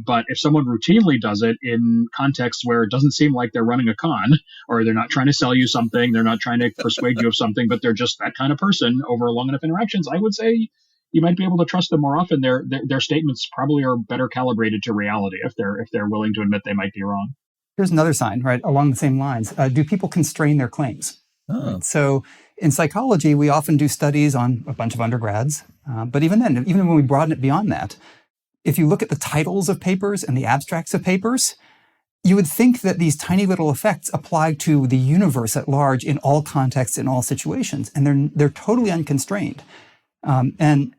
But if someone routinely does it in contexts where it doesn't seem like they're running a con, or they're not trying to sell you something, they're not trying to persuade you of something, but they're just that kind of person over long enough interactions, I would say you might be able to trust them more often. Their statements probably are better calibrated to reality if they're willing to admit they might be wrong. Here's another sign, right, along the same lines. Do people constrain their claims? Oh. So in psychology, we often do studies on a bunch of undergrads. But even then, even when we broaden it beyond that, if you look at the titles of papers and the abstracts of papers, you would think that these tiny little effects apply to the universe at large in all contexts, in all situations, and they're totally unconstrained. And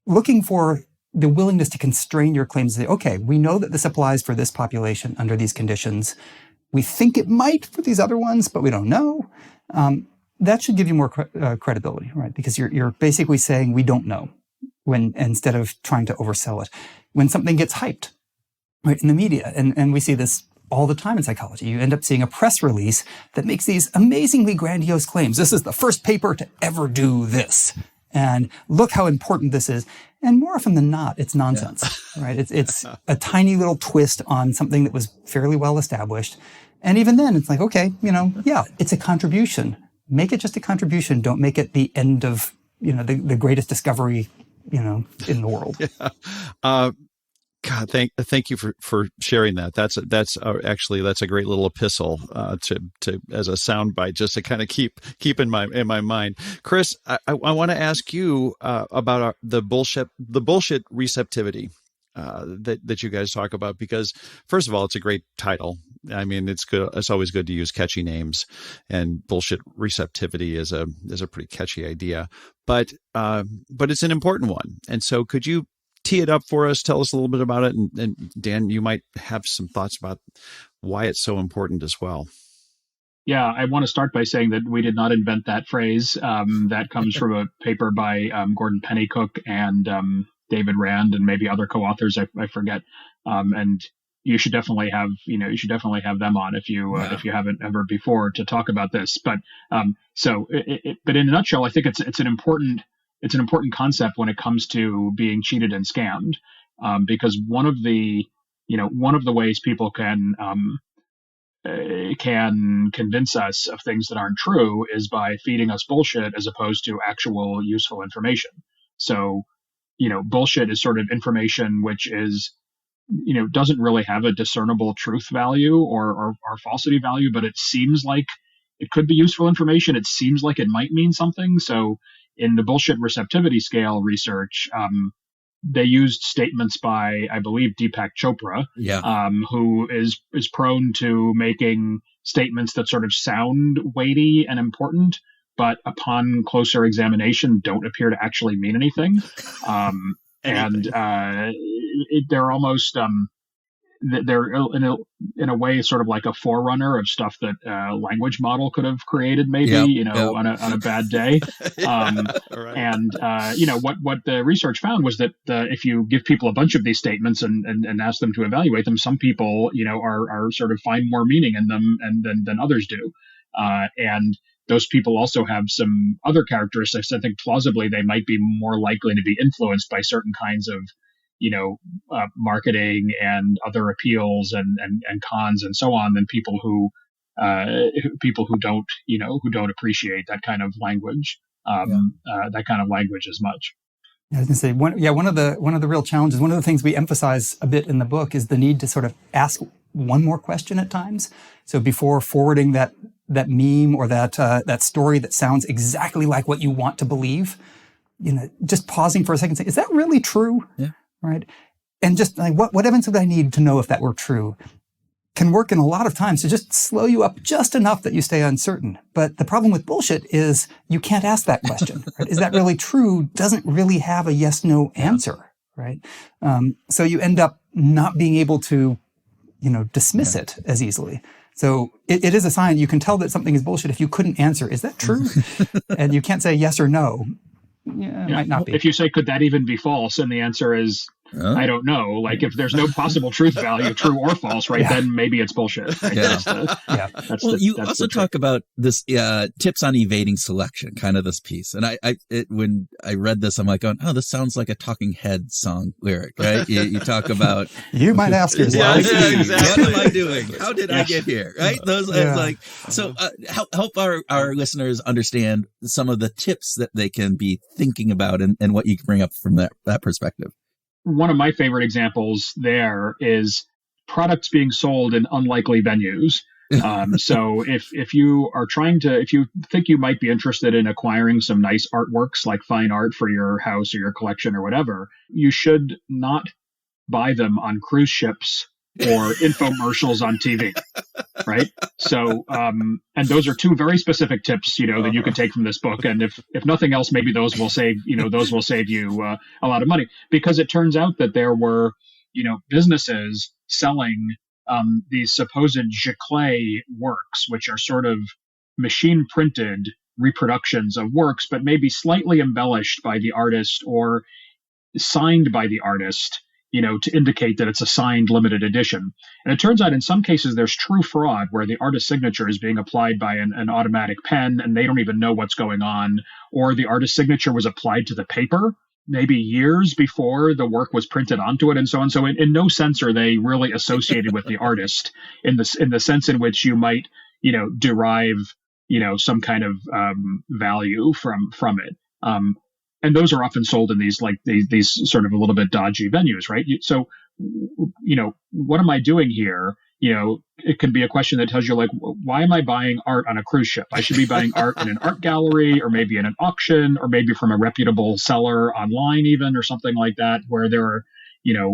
looking for the willingness to constrain your claims, say, okay, we know that this applies for this population under these conditions. We think it might for these other ones, but we don't know. That should give you more credibility, right? Because you're basically saying we don't know, when instead of trying to oversell it. When something gets hyped, right, in the media, and we see this all the time in psychology, you end up seeing a press release that makes these amazingly grandiose claims. This is the first paper to ever do this. And look how important this is. And more often than not, it's nonsense, right? It's a tiny little twist on something that was fairly well established. And even then, it's like, okay, it's a contribution. Make it just a contribution. Don't make it the end of, the greatest discovery, in the world. God, thank you for sharing that. That's a great little epistle to as a soundbite, just to kind of keep in my mind. Chris, I want to ask you about the bullshit receptivity that you guys talk about, because first of all, it's a great title. I mean, it's good. It's always good to use catchy names, and bullshit receptivity is a pretty catchy idea, but it's an important one. And so could you tee it up for us? Tell us a little bit about it. And Dan, you might have some thoughts about why it's so important as well. Yeah, I want to start by saying that we did not invent that phrase. That comes from a paper by Gordon Pennycook and David Rand and maybe other co-authors. I forget. And you should definitely have them on if you haven't ever before to talk about this. But but in a nutshell, I think it's an important concept when it comes to being cheated and scammed, because one of the ways people can convince us of things that aren't true is by feeding us bullshit as opposed to actual useful information. So, bullshit is sort of information which is, doesn't really have a discernible truth value or falsity value, but it seems like it could be useful information. It seems like it might mean something. So in the bullshit receptivity scale research, they used statements by, I believe, Deepak Chopra, who is prone to making statements that sort of sound weighty and important, but upon closer examination don't appear to actually mean anything. They're almost they're in a way sort of like a forerunner of stuff that a language model could have created, maybe, on a bad day. Right. And what the research found was that if you give people a bunch of these statements and ask them to evaluate them, some people are sort of find more meaning in them than others do. And those people also have some other characteristics. I think plausibly they might be more likely to be influenced by certain kinds of marketing and other appeals and cons and so on than people who don't appreciate that kind of language, as much. I was going to say, one of the real challenges, one of the things we emphasize a bit in the book is the need to sort of ask one more question at times. So before forwarding that meme or that story that sounds exactly like what you want to believe, just pausing for a second, saying, is that really true? Yeah. right? And just like, what evidence would I need to know if that were true? Can work in a lot of times to just slow you up just enough that you stay uncertain. But the problem with bullshit is you can't ask that question. Right? Is that really true? Doesn't really have a yes/no answer, right? So you end up not being able to, dismiss it as easily. So it is a sign. You can tell that something is bullshit if you couldn't answer, is that true? And you can't say yes or no. Yeah, it might not be. If you say, could that even be false? And the answer is, I don't know. Like, if there's no possible truth value, true or false, right, then maybe it's bullshit. Right? Well, you also talk about this tips on evading selection, kind of this piece. And when I read this, I'm like, oh, this sounds like a Talking Head song lyric, right? You talk about... You might ask yourself. Exactly. What am I doing? How did I get here? Right? Those help our listeners understand some of the tips that they can be thinking about and what you can bring up from that perspective. One of my favorite examples there is products being sold in unlikely venues. So if you think you might be interested in acquiring some nice artworks like fine art for your house or your collection or whatever, you should not buy them on cruise ships or infomercials on TV. Right. So, and those are two very specific tips, that you can take from this book. And if nothing else, maybe those will save you a lot of money, because it turns out that there were, businesses selling, these supposed giclée works, which are sort of machine printed reproductions of works, but maybe slightly embellished by the artist or signed by the artist, to indicate that it's a signed limited edition. And it turns out in some cases there's true fraud where the artist's signature is being applied by an automatic pen and they don't even know what's going on, or the artist's signature was applied to the paper maybe years before the work was printed onto it, and so on. So in no sense are they really associated with the artist in the sense in which you might, derive, some kind of value from it. And those are often sold in these sort of a little bit dodgy venues, right? So, what am I doing here? It can be a question that tells you, like, why am I buying art on a cruise ship? I should be buying art in an art gallery, or maybe in an auction, or maybe from a reputable seller online even, or something like that, where there are,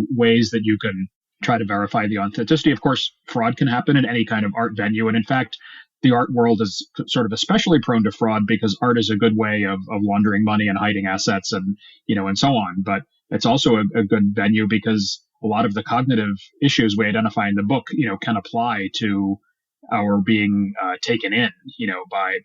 ways that you can try to verify the authenticity. Of course, fraud can happen in any kind of art venue. And in fact, the art world is sort of especially prone to fraud because art is a good way of laundering money and hiding assets and, and so on. But it's also a good venue because a lot of the cognitive issues we identify in the book, can apply to our being taken in, by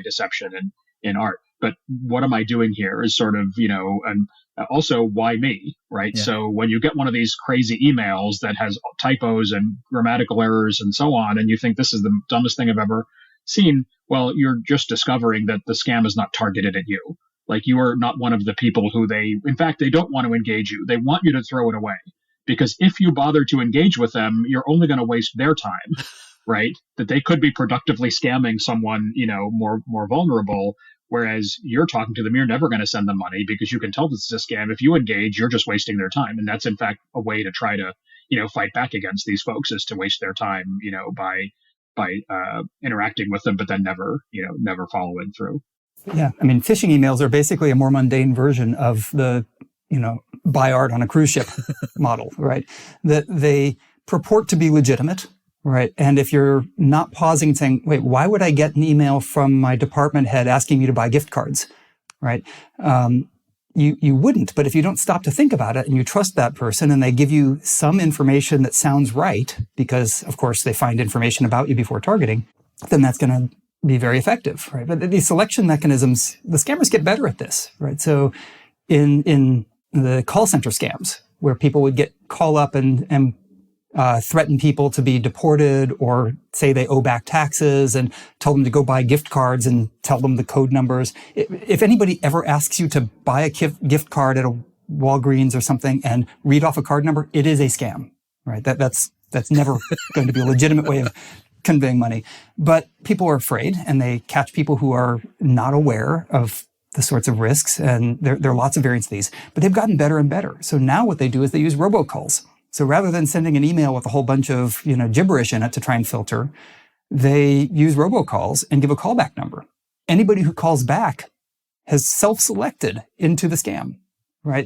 deception and in art. But what am I doing here is sort of, and also why me, right? Yeah. So when you get one of these crazy emails that has typos and grammatical errors and so on, and you think this is the dumbest thing I've ever seen, well, you're just discovering that the scam is not targeted at you. Like, you are not one of the people who they don't want to engage you. They want you to throw it away. Because if you bother to engage with them, you're only going to waste their time, right? That they could be productively scamming someone, more vulnerable. Whereas you're talking to them, you're never going to send them money because you can tell this is a scam. If you engage, you're just wasting their time. And that's, in fact, a way to try to, fight back against these folks, is to waste their time, by interacting with them, but then never following through. Yeah. I mean, phishing emails are basically a more mundane version of the, buy art on a cruise ship model, right? That they purport to be legitimate, right? And if you're not pausing and saying, wait, why would I get an email from my department head asking me to buy gift cards, right? You wouldn't, but if you don't stop to think about it and you trust that person and they give you some information that sounds right, because of course they find information about you before targeting, then that's going to be very effective, right? But these selection mechanisms, the scammers get better at this, right? So in the call center scams, where people would call up and threaten people to be deported, or say they owe back taxes and tell them to go buy gift cards and tell them the code numbers. If anybody ever asks you to buy a gift card at a Walgreens or something and read off a card number, it is a scam, right? That's never going to be a legitimate way of conveying money. But people are afraid, and they catch people who are not aware of the sorts of risks, and there are lots of variants of these, but they've gotten better and better. So now what they do is they use robocalls. So rather than sending an email with a whole bunch of, gibberish in it to try and filter, they use robocalls and give a callback number. Anybody who calls back has self-selected into the scam, right?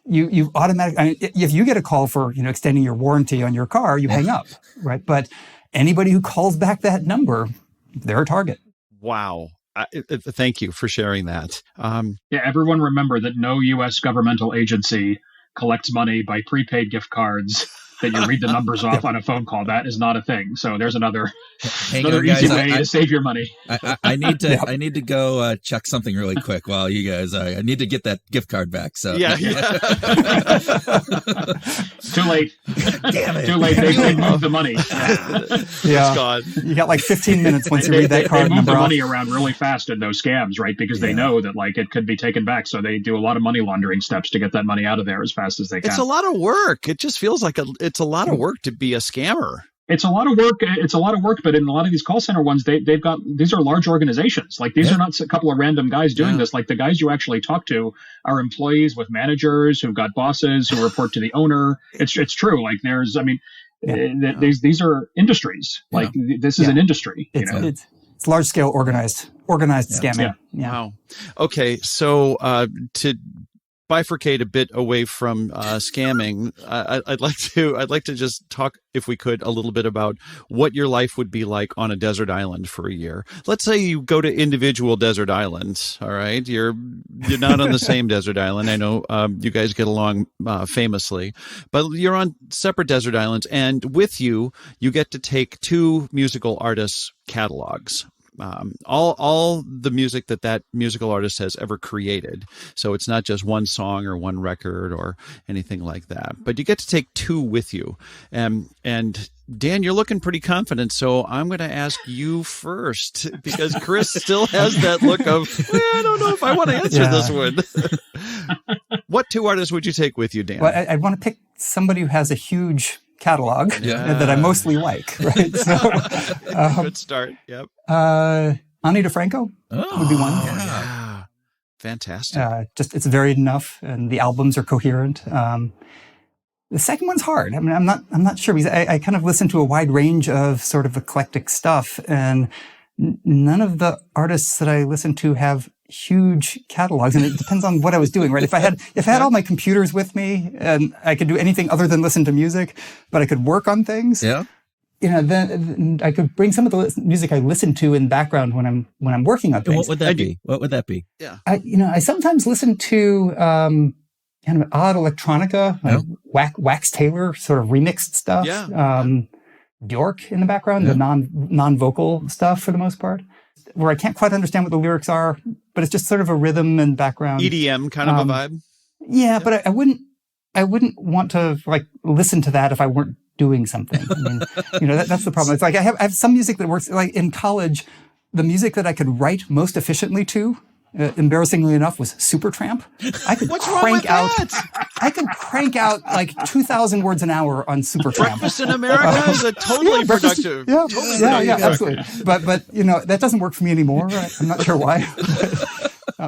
You automatically, I mean, if you get a call for, extending your warranty on your car, you hang up, right? But anybody who calls back that number, they're a target. Wow. Thank you for sharing that. Everyone remember that no U.S. governmental agency collects money by prepaid gift cards that you read the numbers off on a phone call. That is not a thing. So there's another easy way to save your money. I need to go check something really quick while you guys. I need to get that gift card back. So yeah. Too late. Damn it. Too late. They moved the money. It's gone. You got like 15 minutes once you read that card They move number the off. money around really fast in those scams, right? Because they know that it could be taken back. So they do a lot of money laundering steps to get that money out of there as fast as they can. It's a lot of work. It just feels like it's a lot of work to be a scammer. It's a lot of work. But in a lot of these call center ones, these are large organizations. Like these are not a couple of random guys doing this. Like the guys you actually talk to are employees with managers who've got bosses who report to the owner. It's true. Like these are industries. Like this is an industry. It's large scale organized scamming. Yeah. Wow. Okay. So to bifurcate a bit away from scamming, I'd like to just talk, if we could, a little bit about what your life would be like on a desert island for a year. Let's say you go to individual desert islands. All right, you're not on the same desert island. I know you guys get along famously, but you're on separate desert islands, and with you get to take two musical artists' catalogs. All the music that musical artist has ever created. So it's not just one song or one record or anything like that, but you get to take two with you. And Dan, you're looking pretty confident, so I'm going to ask you first, because Chris still has that look of, I don't know if I want to answer this one. What two artists would you take with you, Dan? Well, I'd want to pick somebody who has a huge catalog that I mostly like, right? So, good start. Yep. Ani DeFranco would be one. Yeah. Fantastic. It's varied enough, and the albums are coherent. The second one's hard. I mean, I'm not sure, because I kind of listen to a wide range of sort of eclectic stuff, and none of the artists that I listen to have huge catalogs, and it depends on what I was doing, right? If I had all my computers with me and I could do anything other than listen to music, but I could work on things, then I could bring some of the music I listen to in the background when I'm working on things. What would that be? What would that be? Yeah. I sometimes listen to kind of odd electronica, like Wax Taylor sort of remixed stuff. Yeah. Bjork in the background, the non-vocal stuff for the most part, where I can't quite understand what the lyrics are, but it's just sort of a rhythm and background. EDM kind of a vibe. Yeah, but I wouldn't want to listen to that if I weren't doing something. I mean, that's the problem. It's like I have some music that works. Like in college, the music that I could write most efficiently to, embarrassingly enough, was Supertramp. I could crank out like 2,000 words an hour on Supertramp. Breakfast in America is a totally productive. Yeah, absolutely. But that doesn't work for me anymore. I'm not sure why.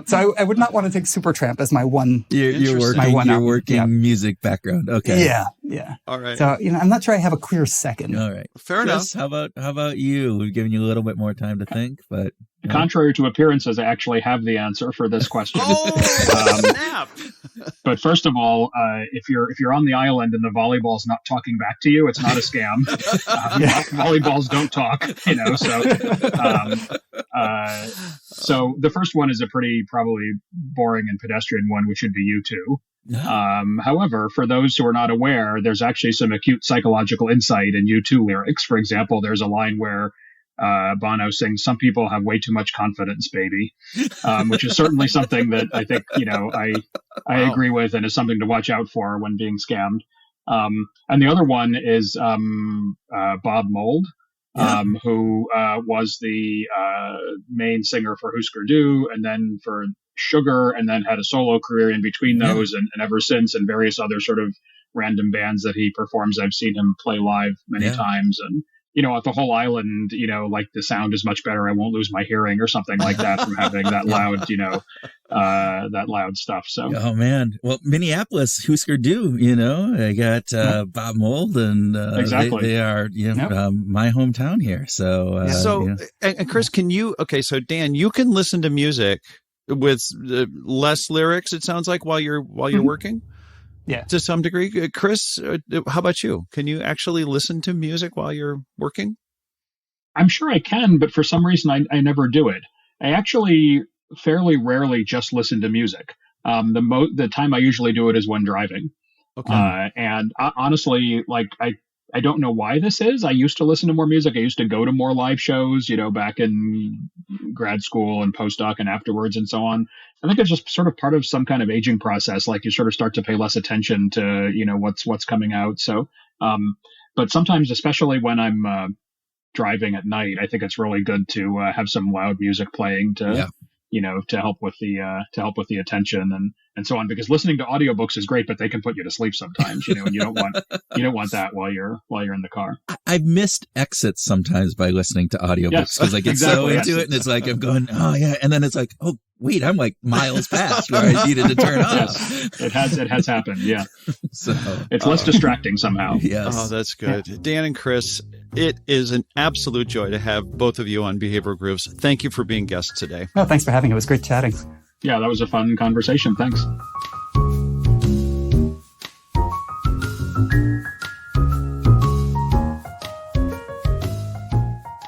So I would not want to take Supertramp as my one. Your working music background. Okay. Yeah. All right. So I'm not sure I have a clear second. All right. Fair enough. How about you? We've given you a little bit more time to think, but contrary to appearances, I actually have the answer for this question. Snap! But first of all, if you're on the island and the volleyball's not talking back to you, it's not a scam. Volleyballs don't talk, So the first one is a pretty probably boring and pedestrian one, which would be U2. However, for those who are not aware, there's actually some acute psychological insight in U2 lyrics. For example, there's a line where Bono sings, "Some people have way too much confidence, baby," which is certainly something that I think, I agree with, and is something to watch out for when being scammed. And the other one is Bob Mould, who was the main singer for Husker Du, and then for Sugar, and then had a solo career in between those, and ever since, and various other sort of random bands that he performs. I've seen him play live many times, and at the whole island, like the sound is much better. I won't lose my hearing or something like that from having that loud, that loud stuff. So, oh man, well, Minneapolis, Husker Du, I got Bob Mould, and exactly. they are my hometown here. So, and Chris, can you? Okay, so Dan, you can listen to music with less lyrics, it sounds like, while you're working. Yeah. To some degree. Chris, how about you? Can you actually listen to music while you're working? I'm sure I can, but for some reason I never do it. I actually fairly rarely just listen to music. The time I usually do it is when driving. Okay. And honestly, like I don't know why this is. I used to listen to more music. I used to go to more live shows, back in grad school and postdoc and afterwards and so on. I think it's just sort of part of some kind of aging process. Like you sort of start to pay less attention to, what's coming out. So, but sometimes, especially when I'm driving at night, I think it's really good to have some loud music playing to, to help with the attention and so on, because listening to audiobooks is great, but they can put you to sleep sometimes, and you don't want that while you're in the car. I've missed exits sometimes by listening to audiobooks because I get so into it, and it's like I'm going, oh yeah, and then it's like, oh wait, I'm like miles past where I needed to turn off. It has happened, yeah. So it's less distracting somehow. Yes. Oh, that's good. Yeah. Dan and Chris, it is an absolute joy to have both of you on Behavioral Grooves. Thank you for being guests today. Oh, thanks for having me. It was great chatting. Yeah, that was a fun conversation. Thanks.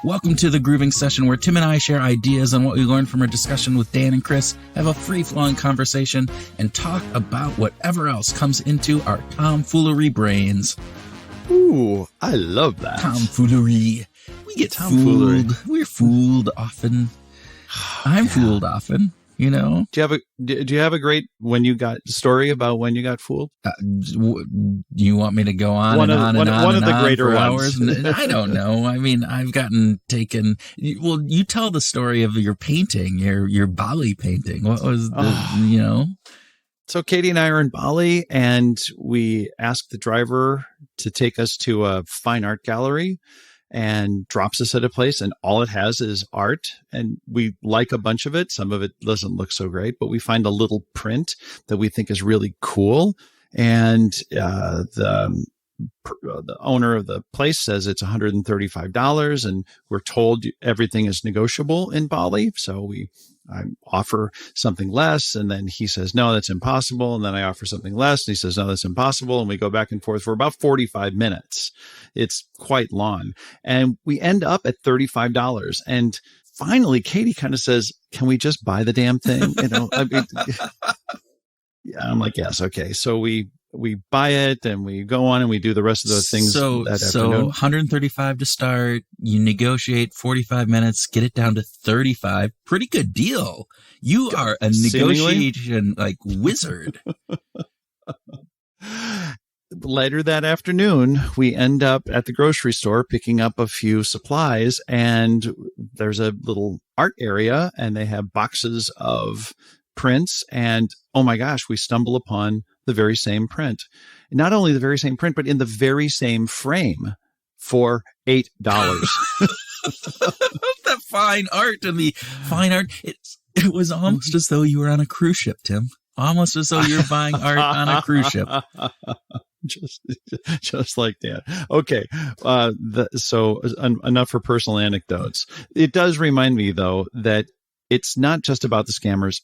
Welcome to the Grooving Session, where Tim and I share ideas on what we learned from our discussion with Dan and Chris, have a free-flowing conversation, and talk about whatever else comes into our tomfoolery brains. Ooh, I love that. Tomfoolery. We get fooled. We're fooled often. I'm fooled often. Do you have a great story about when you got fooled? Do you want me to go on one and on and on one and of the on greater for ones. hours? I don't know. I mean, I've gotten taken. Well, you tell the story of your painting, your Bali painting. What was So Katie and I are in Bali, and we asked the driver to take us to a fine art gallery, and drops us at a place, and all it has is art, and we like a bunch of it. Some of it doesn't look so great, but we find a little print that we think is really cool. And the owner of the place says it's $135, and we're told everything is negotiable in Bali. So I offer something less, and then he says, no, that's impossible. And then I offer something less, and he says, no, that's impossible. And we go back and forth for about 45 minutes. It's quite long. And we end up at $35. And finally, Katie kind of says, can we just buy the damn thing? I'm like, yes. Okay. So we buy it, and we go on and we do the rest of those things that afternoon. So $135 to start, you negotiate 45 minutes, get it down to 35. Pretty good deal. You are a negotiation wizard. Later that afternoon, we end up at the grocery store picking up a few supplies, and there's a little art area, and they have boxes of prints, and oh my gosh, we stumble upon the very same print. Not only the very same print, but in the very same frame for $8. That fine art and the fine art. It was almost as though you were on a cruise ship, Tim. Almost as though you're buying art on a cruise ship. Just like that. Okay. So enough for personal anecdotes. It does remind me, though, that it's not just about the scammers.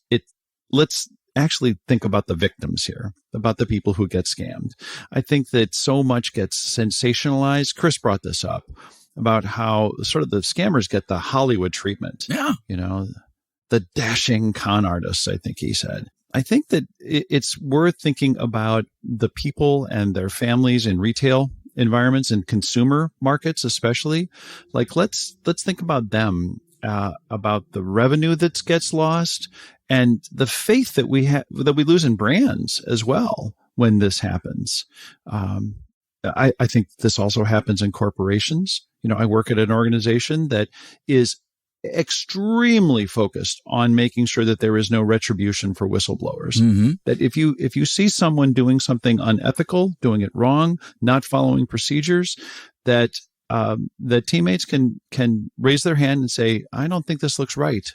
Let's actually think about the victims here, about the people who get scammed. I think that so much gets sensationalized. Chris brought this up about how sort of the scammers get the Hollywood treatment. Yeah. The dashing con artists, I think he said. I think that it's worth thinking about the people and their families in retail environments and consumer markets, especially. Like, let's think about them, about the revenue that gets lost, and the faith that we lose in brands as well when this happens. I think this also happens in corporations. I work at an organization that is extremely focused on making sure that there is no retribution for whistleblowers. Mm-hmm. That if you see someone doing something unethical, doing it wrong, not following procedures, that teammates can raise their hand and say, I don't think this looks right.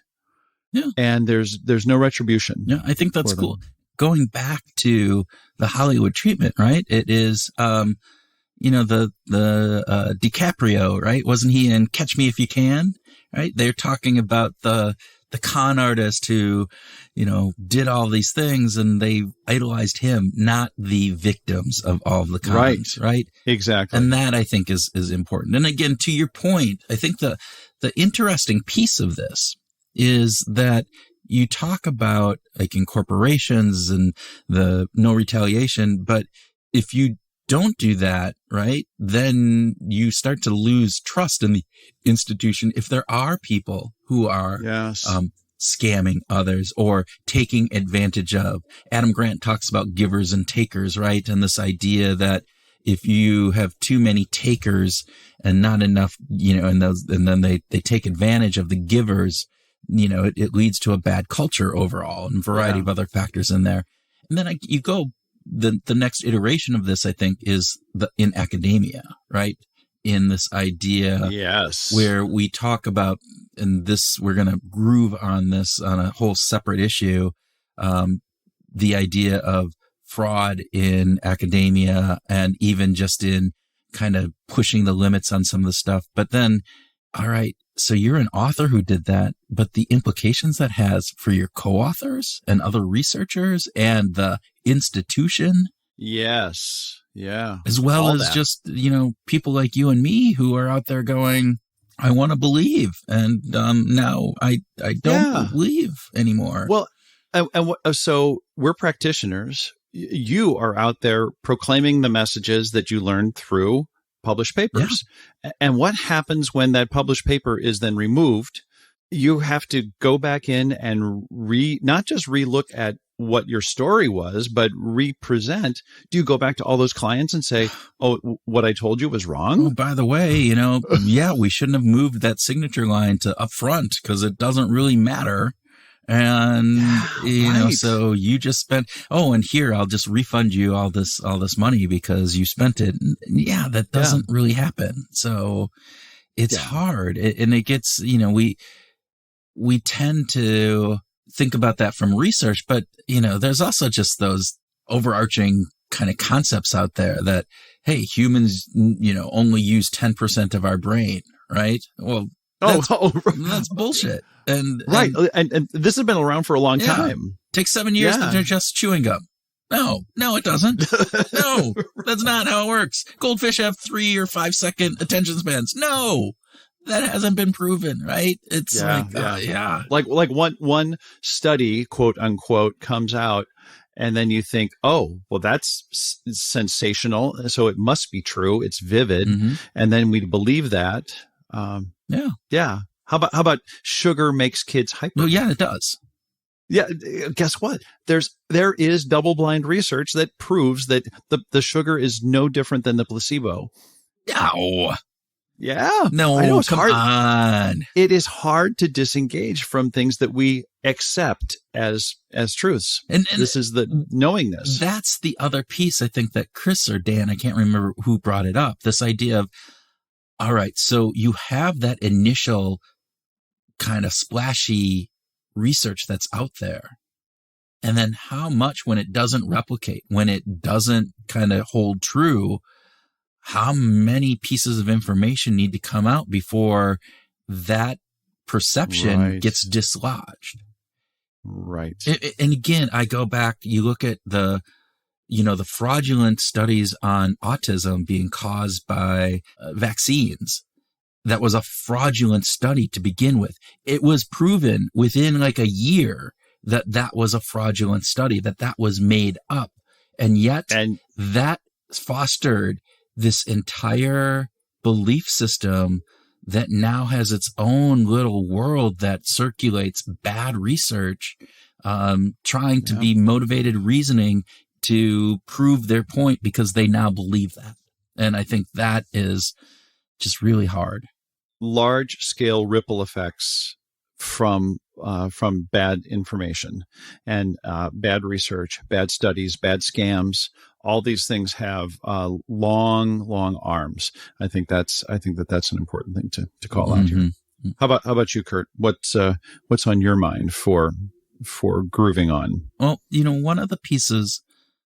Yeah. And there's no retribution. Yeah, I think that's cool. Going back to the Hollywood treatment, right? It is, the DiCaprio, right? Wasn't he in Catch Me If You Can? Right? They're talking about the the con artist who, did all these things, and they idolized him, not the victims of all of the cons, right? Exactly. And that, I think, is important. And again, to your point, I think the interesting piece of this is that you talk about, like, in corporations and the no retaliation, but if you don't do that, right, then you start to lose trust in the institution. If there are people who are scamming others or taking advantage of. Adam Grant talks about givers and takers, right? And this idea that if you have too many takers and not enough, and then they take advantage of the givers, it leads to a bad culture overall, and a variety of other factors in there. And then you go, the next iteration of this, I think, is in academia, right? In this idea where we talk about, and this, we're going to groove on this on a whole separate issue, the idea of fraud in academia and even just in kind of pushing the limits on some of the stuff. But then, all right, so you're an author who did that, but the implications that has for your co-authors and other researchers and the institution. Yes. Yeah. As well all as that. Just, people like you and me who are out there going, I want to believe. And now I don't believe anymore. Well, so we're practitioners. You are out there proclaiming the messages that you learned through published papers. Yeah. And what happens when that published paper is then removed? You have to go back in and not just relook at what your story was, but represent. Do you go back to all those clients and say, oh, what I told you was wrong? Oh, by the way, we shouldn't have moved that signature line to up front because it doesn't really matter. And, so you just spent, and here, I'll just refund you all this money because you spent it. And that doesn't really happen. So it's hard. And it gets, we tend to think about that from research, but, there's also just those overarching kind of concepts out there that, hey, humans, only use 10% of our brain, right? Well, that's bullshit. And this has been around for a long time. Takes 7 years to digest chewing gum. No, it doesn't. No, that's not how it works. Goldfish have 3 or 5 second attention spans. No, that hasn't been proven, right? It's like one study, quote unquote, comes out, and then you think, oh, well, that's sensational, so it must be true. It's vivid, and then we believe that. Yeah. How about sugar makes kids hyper? Well, yeah, it does. Yeah. Guess what? There is double-blind research that proves that the sugar is no different than the placebo. No. Yeah. No, I know it's come hard. on. It is hard to disengage from things that we accept as truths. And this is the knowing this. That's the other piece, I think, that Chris or Dan, I can't remember who brought it up, this idea of, all right, so you have that initial kind of splashy research that's out there. And then how much, when it doesn't replicate, when it doesn't kind of hold true, how many pieces of information need to come out before that perception gets dislodged? Right. And again, I go back, you look at the fraudulent studies on autism being caused by vaccines. That was a fraudulent study to begin with. It was proven within like a year that was a fraudulent study, that was made up. And yet that fostered this entire belief system that now has its own little world that circulates bad research, trying to be motivated reasoning to prove their point because they now believe that. And I think that is just really hard. Large scale ripple effects from bad information and bad research, bad studies, bad scams. All these things have long arms. I think that's an important thing to call out here. How about you, Kurt? What's on your mind for grooving on? Well, one of the pieces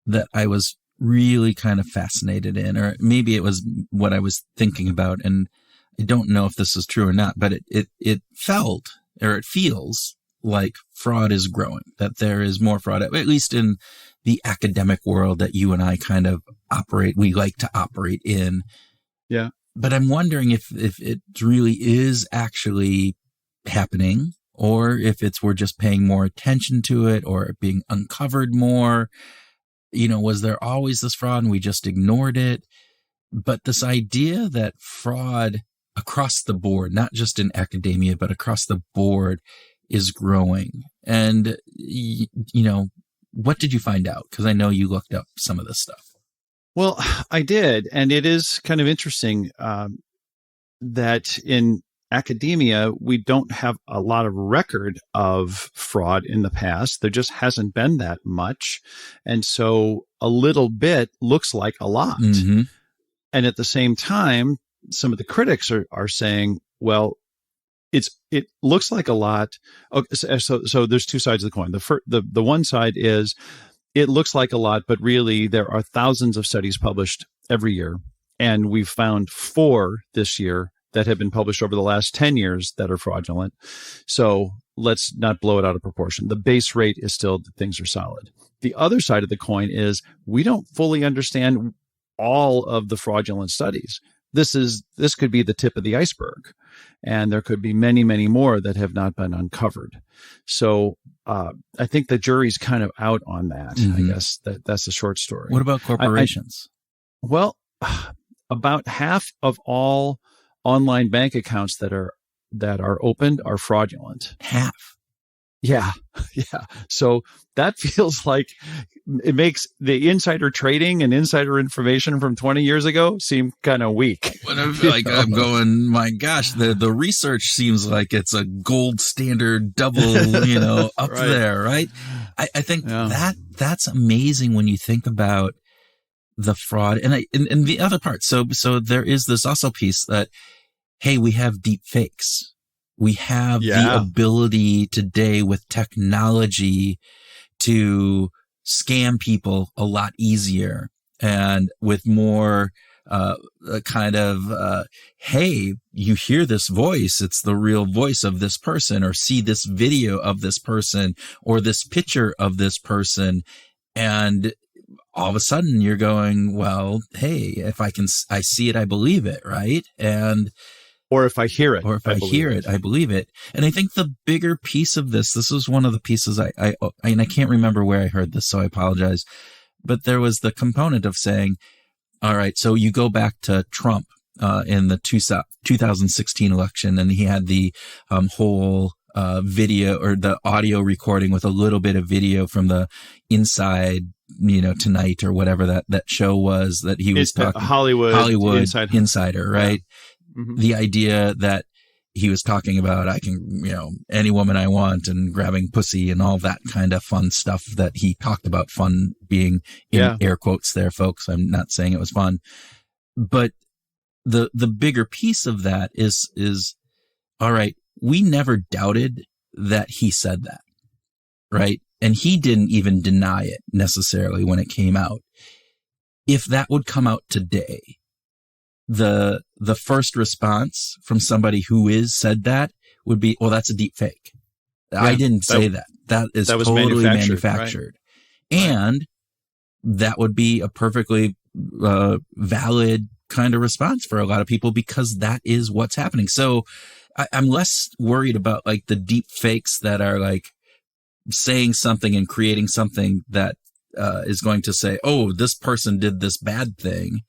that I was really kind of fascinated in, or maybe it was what I was thinking about, and I don't know if this is true or not, but it felt, or it feels like fraud is growing, that there is more fraud, at least in the academic world that you and I kind of we like to operate in. Yeah. But I'm wondering if it really is actually happening, or if we're just paying more attention to it, or it being uncovered more. Was there always this fraud and we just ignored it? But this idea that fraud across the board, not just in academia, but across the board, is growing. And, what did you find out? Because I know you looked up some of this stuff. Well, I did. And it is kind of interesting that in academia, we don't have a lot of record of fraud in the past. There just hasn't been that much. And so a little bit looks like a lot. Mm-hmm. And at the same time, some of the critics are saying, well, it looks like a lot. Okay, so there's two sides of the coin. The one side is it looks like a lot, but really there are thousands of studies published every year. And we've found 4 this year that have been published over the last 10 years that are fraudulent. So let's not blow it out of proportion. The base rate is still that things are solid. The other side of the coin is we don't fully understand all of the fraudulent studies. This could be the tip of the iceberg, and there could be many, many more that have not been uncovered. So I think the jury's kind of out on that. Mm-hmm. I guess that's the short story. What about corporations? Well, about half of all online bank accounts that are opened are fraudulent. Half. Yeah. So that feels like it makes the insider trading and insider information from 20 years ago seem kind of weak. But I feel like I'm going, my gosh, the research seems like it's a gold standard double, up Right. there, right? I think that's amazing when you think about the fraud and the other part. So there is this also piece that, hey, we have deep fakes. We have the ability today with technology to scam people a lot easier, and with more hey, you hear this voice, it's the real voice of this person, or see this video of this person, or this picture of this person. And all of a sudden you're going, well, hey, if I see it, I believe it, right? Or if I hear it. I believe it. And I think the bigger piece of this is one of the pieces I can't remember where I heard this, so I apologize. But there was the component of saying, all right, so you go back to Trump in the 2016 election, and he had the whole video or the audio recording with a little bit of video from the Inside, Tonight or whatever that show was that he was talking. Hollywood Insider, right? Yeah. Mm-hmm. The idea that he was talking about, I can, any woman I want, and grabbing pussy and all that kind of fun stuff that he talked about, fun being in air quotes there, folks. I'm not saying it was fun, but the bigger piece of that is, all right, we never doubted that he said that, right? And he didn't even deny it necessarily when it came out. If that would come out today, the first response from somebody who said that would be, well, that's a deep fake. Yeah, I didn't say that. That was totally manufactured. Right? And that would be a perfectly valid kind of response for a lot of people, because that is what's happening. So I'm less worried about like the deep fakes that are like saying something and creating something that is going to say, oh, this person did this bad thing.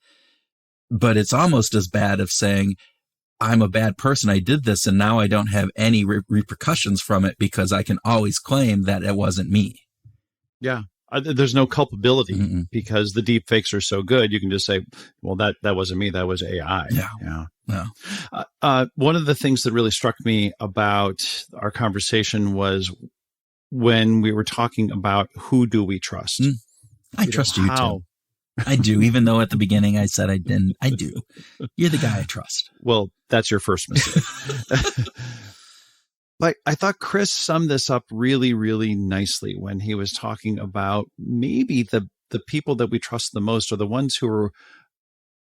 But it's almost as bad of saying, I'm a bad person, I did this, and now I don't have any repercussions from it because I can always claim that it wasn't me. Yeah. There's no culpability because the deep fakes are so good. You can just say, well, that wasn't me, that was AI. Yeah. One of the things that really struck me about our conversation was when we were talking about who do we trust? I trust you too. I do, even though at the beginning I said I didn't. I do. You're the guy I trust. Well, that's your first mistake. Like, I thought Chris summed this up really, really nicely when he was talking about maybe the people that we trust the most are the ones who are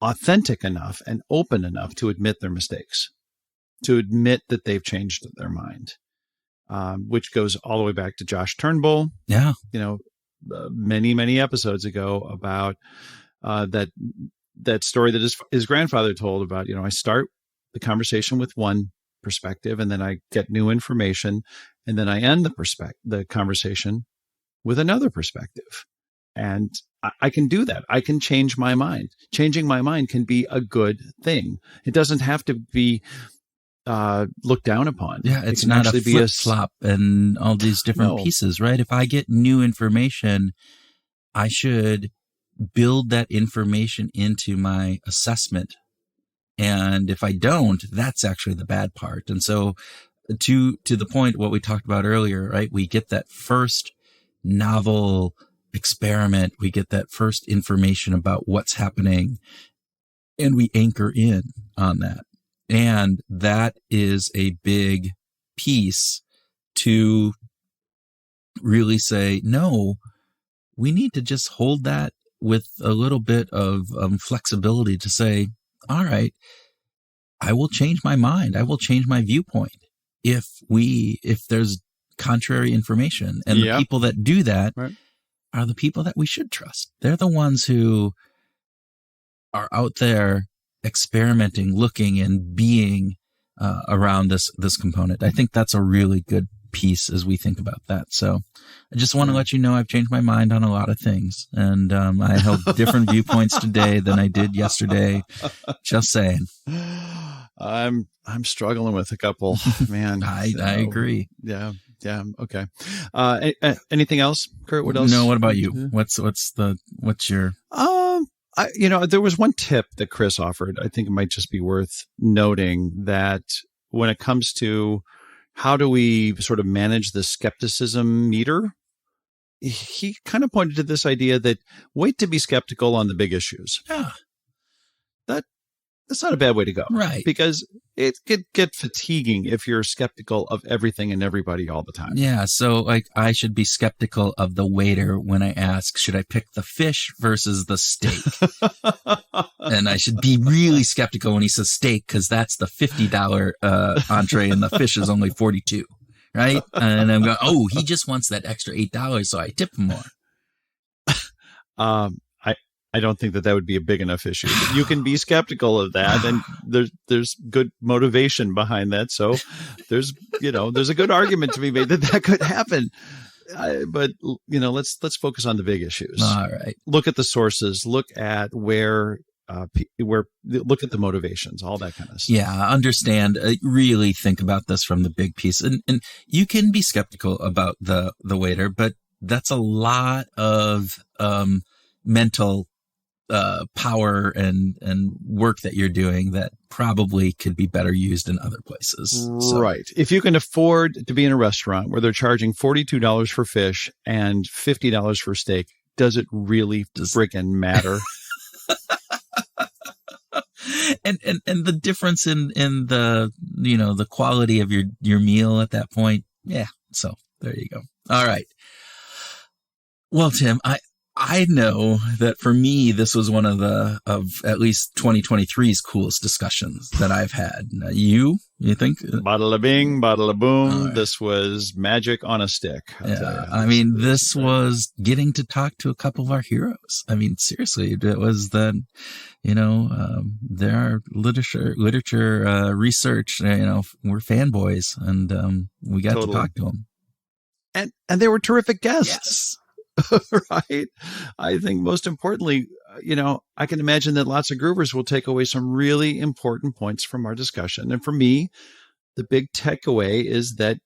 authentic enough and open enough to admit their mistakes, to admit that they've changed their mind. which goes all the way back to Josh Turnbull. Yeah. Many, many episodes ago about that story that his grandfather told about, I start the conversation with one perspective and then I get new information and then I end the conversation with another perspective. And I can do that. I can change my mind. Changing my mind can be a good thing. It doesn't have to be looked down upon. Yeah, it's not a flip-flop and all these different pieces, right? If I get new information, I should build that information into my assessment. And if I don't, that's actually the bad part. And so to the point, what we talked about earlier, right? We get that first novel experiment. We get that first information about what's happening and we anchor in on that. And that is a big piece to really say, no, we need to just hold that with a little bit of flexibility to say, all right, I will change my mind. I will change my viewpoint if there's contrary information. And the people that do that are the people that we should trust. They're the ones who are out there experimenting, looking, and being around this component. I think that's a really good piece as we think about that. So I just want to let you know I've changed my mind on a lot of things, and I held different viewpoints today than I did yesterday. Just saying. I'm struggling with a couple, man. I agree. Yeah. Okay. Anything else, Kurt? What else? No. What about you? What's your? There was one tip that Chris offered. I think it might just be worth noting that when it comes to how do we sort of manage the skepticism meter, he kind of pointed to this idea that wait to be skeptical on the big issues. Yeah. That's not a bad way to go. Right. Because it could get fatiguing if you're skeptical of everything and everybody all the time. Yeah. So I should be skeptical of the waiter when I ask, should I pick the fish versus the steak? And I should be really skeptical when he says steak, because that's the $50 entree and the fish is only $42. Right. And I'm going, oh, he just wants that extra $8. So I tip him more. I don't think that would be a big enough issue. But you can be skeptical of that, and there's good motivation behind that. So there's a good argument to be made that could happen. But let's focus on the big issues. All right. Look at the sources. Look at where look at the motivations, all that kind of stuff. Yeah, understand. Really think about this from the big piece, and you can be skeptical about the waiter, but that's a lot of mental power and work that you're doing that probably could be better used in other places. Right. If you can afford to be in a restaurant where they're charging $42 for fish and $50 for steak, does it really freaking matter? And the difference in the the quality of your meal at that point. Yeah. So there you go. All right. Well, Tim, I know that for me, this was one of at least 2023's coolest discussions that I've had. You think? Bada bing, bada boom. Right. This was magic on a stick. Yeah, I mean, this was getting to talk to a couple of our heroes. I mean, seriously, it was that, there are literature, research, we're fanboys, and we got to talk to them. And they were terrific guests. Yes. Right. I think most importantly, I can imagine that lots of groovers will take away some really important points from our discussion. And for me, the big takeaway is that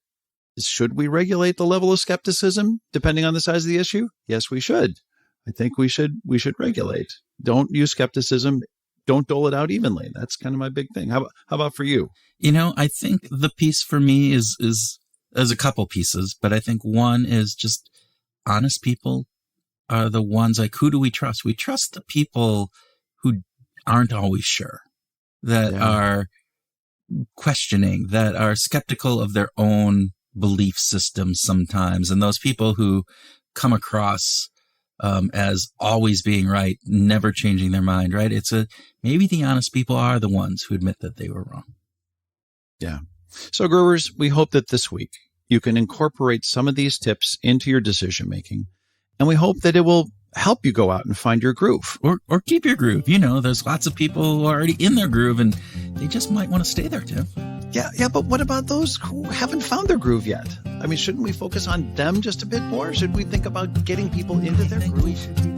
should we regulate the level of skepticism depending on the size of the issue? Yes, we should. I think we should regulate. Don't use skepticism. Don't dole it out evenly. That's kind of my big thing. How about for you? I think the piece for me is there's a couple pieces, but I think one is just honest people are the ones, like, who do we trust? We trust the people who aren't always sure, that are questioning, that are skeptical of their own belief systems sometimes. And those people who come across as always being right, never changing their mind, right? Maybe the honest people are the ones who admit that they were wrong. Yeah. So, Growers, we hope that this week you can incorporate some of these tips into your decision making. And we hope that it will help you go out and find your groove. Or keep your groove. You know, there's lots of people who are already in their groove and they just might want to stay there, Tim. Yeah, but what about those who haven't found their groove yet? I mean, shouldn't we focus on them just a bit more? Should we think about getting people into their groove?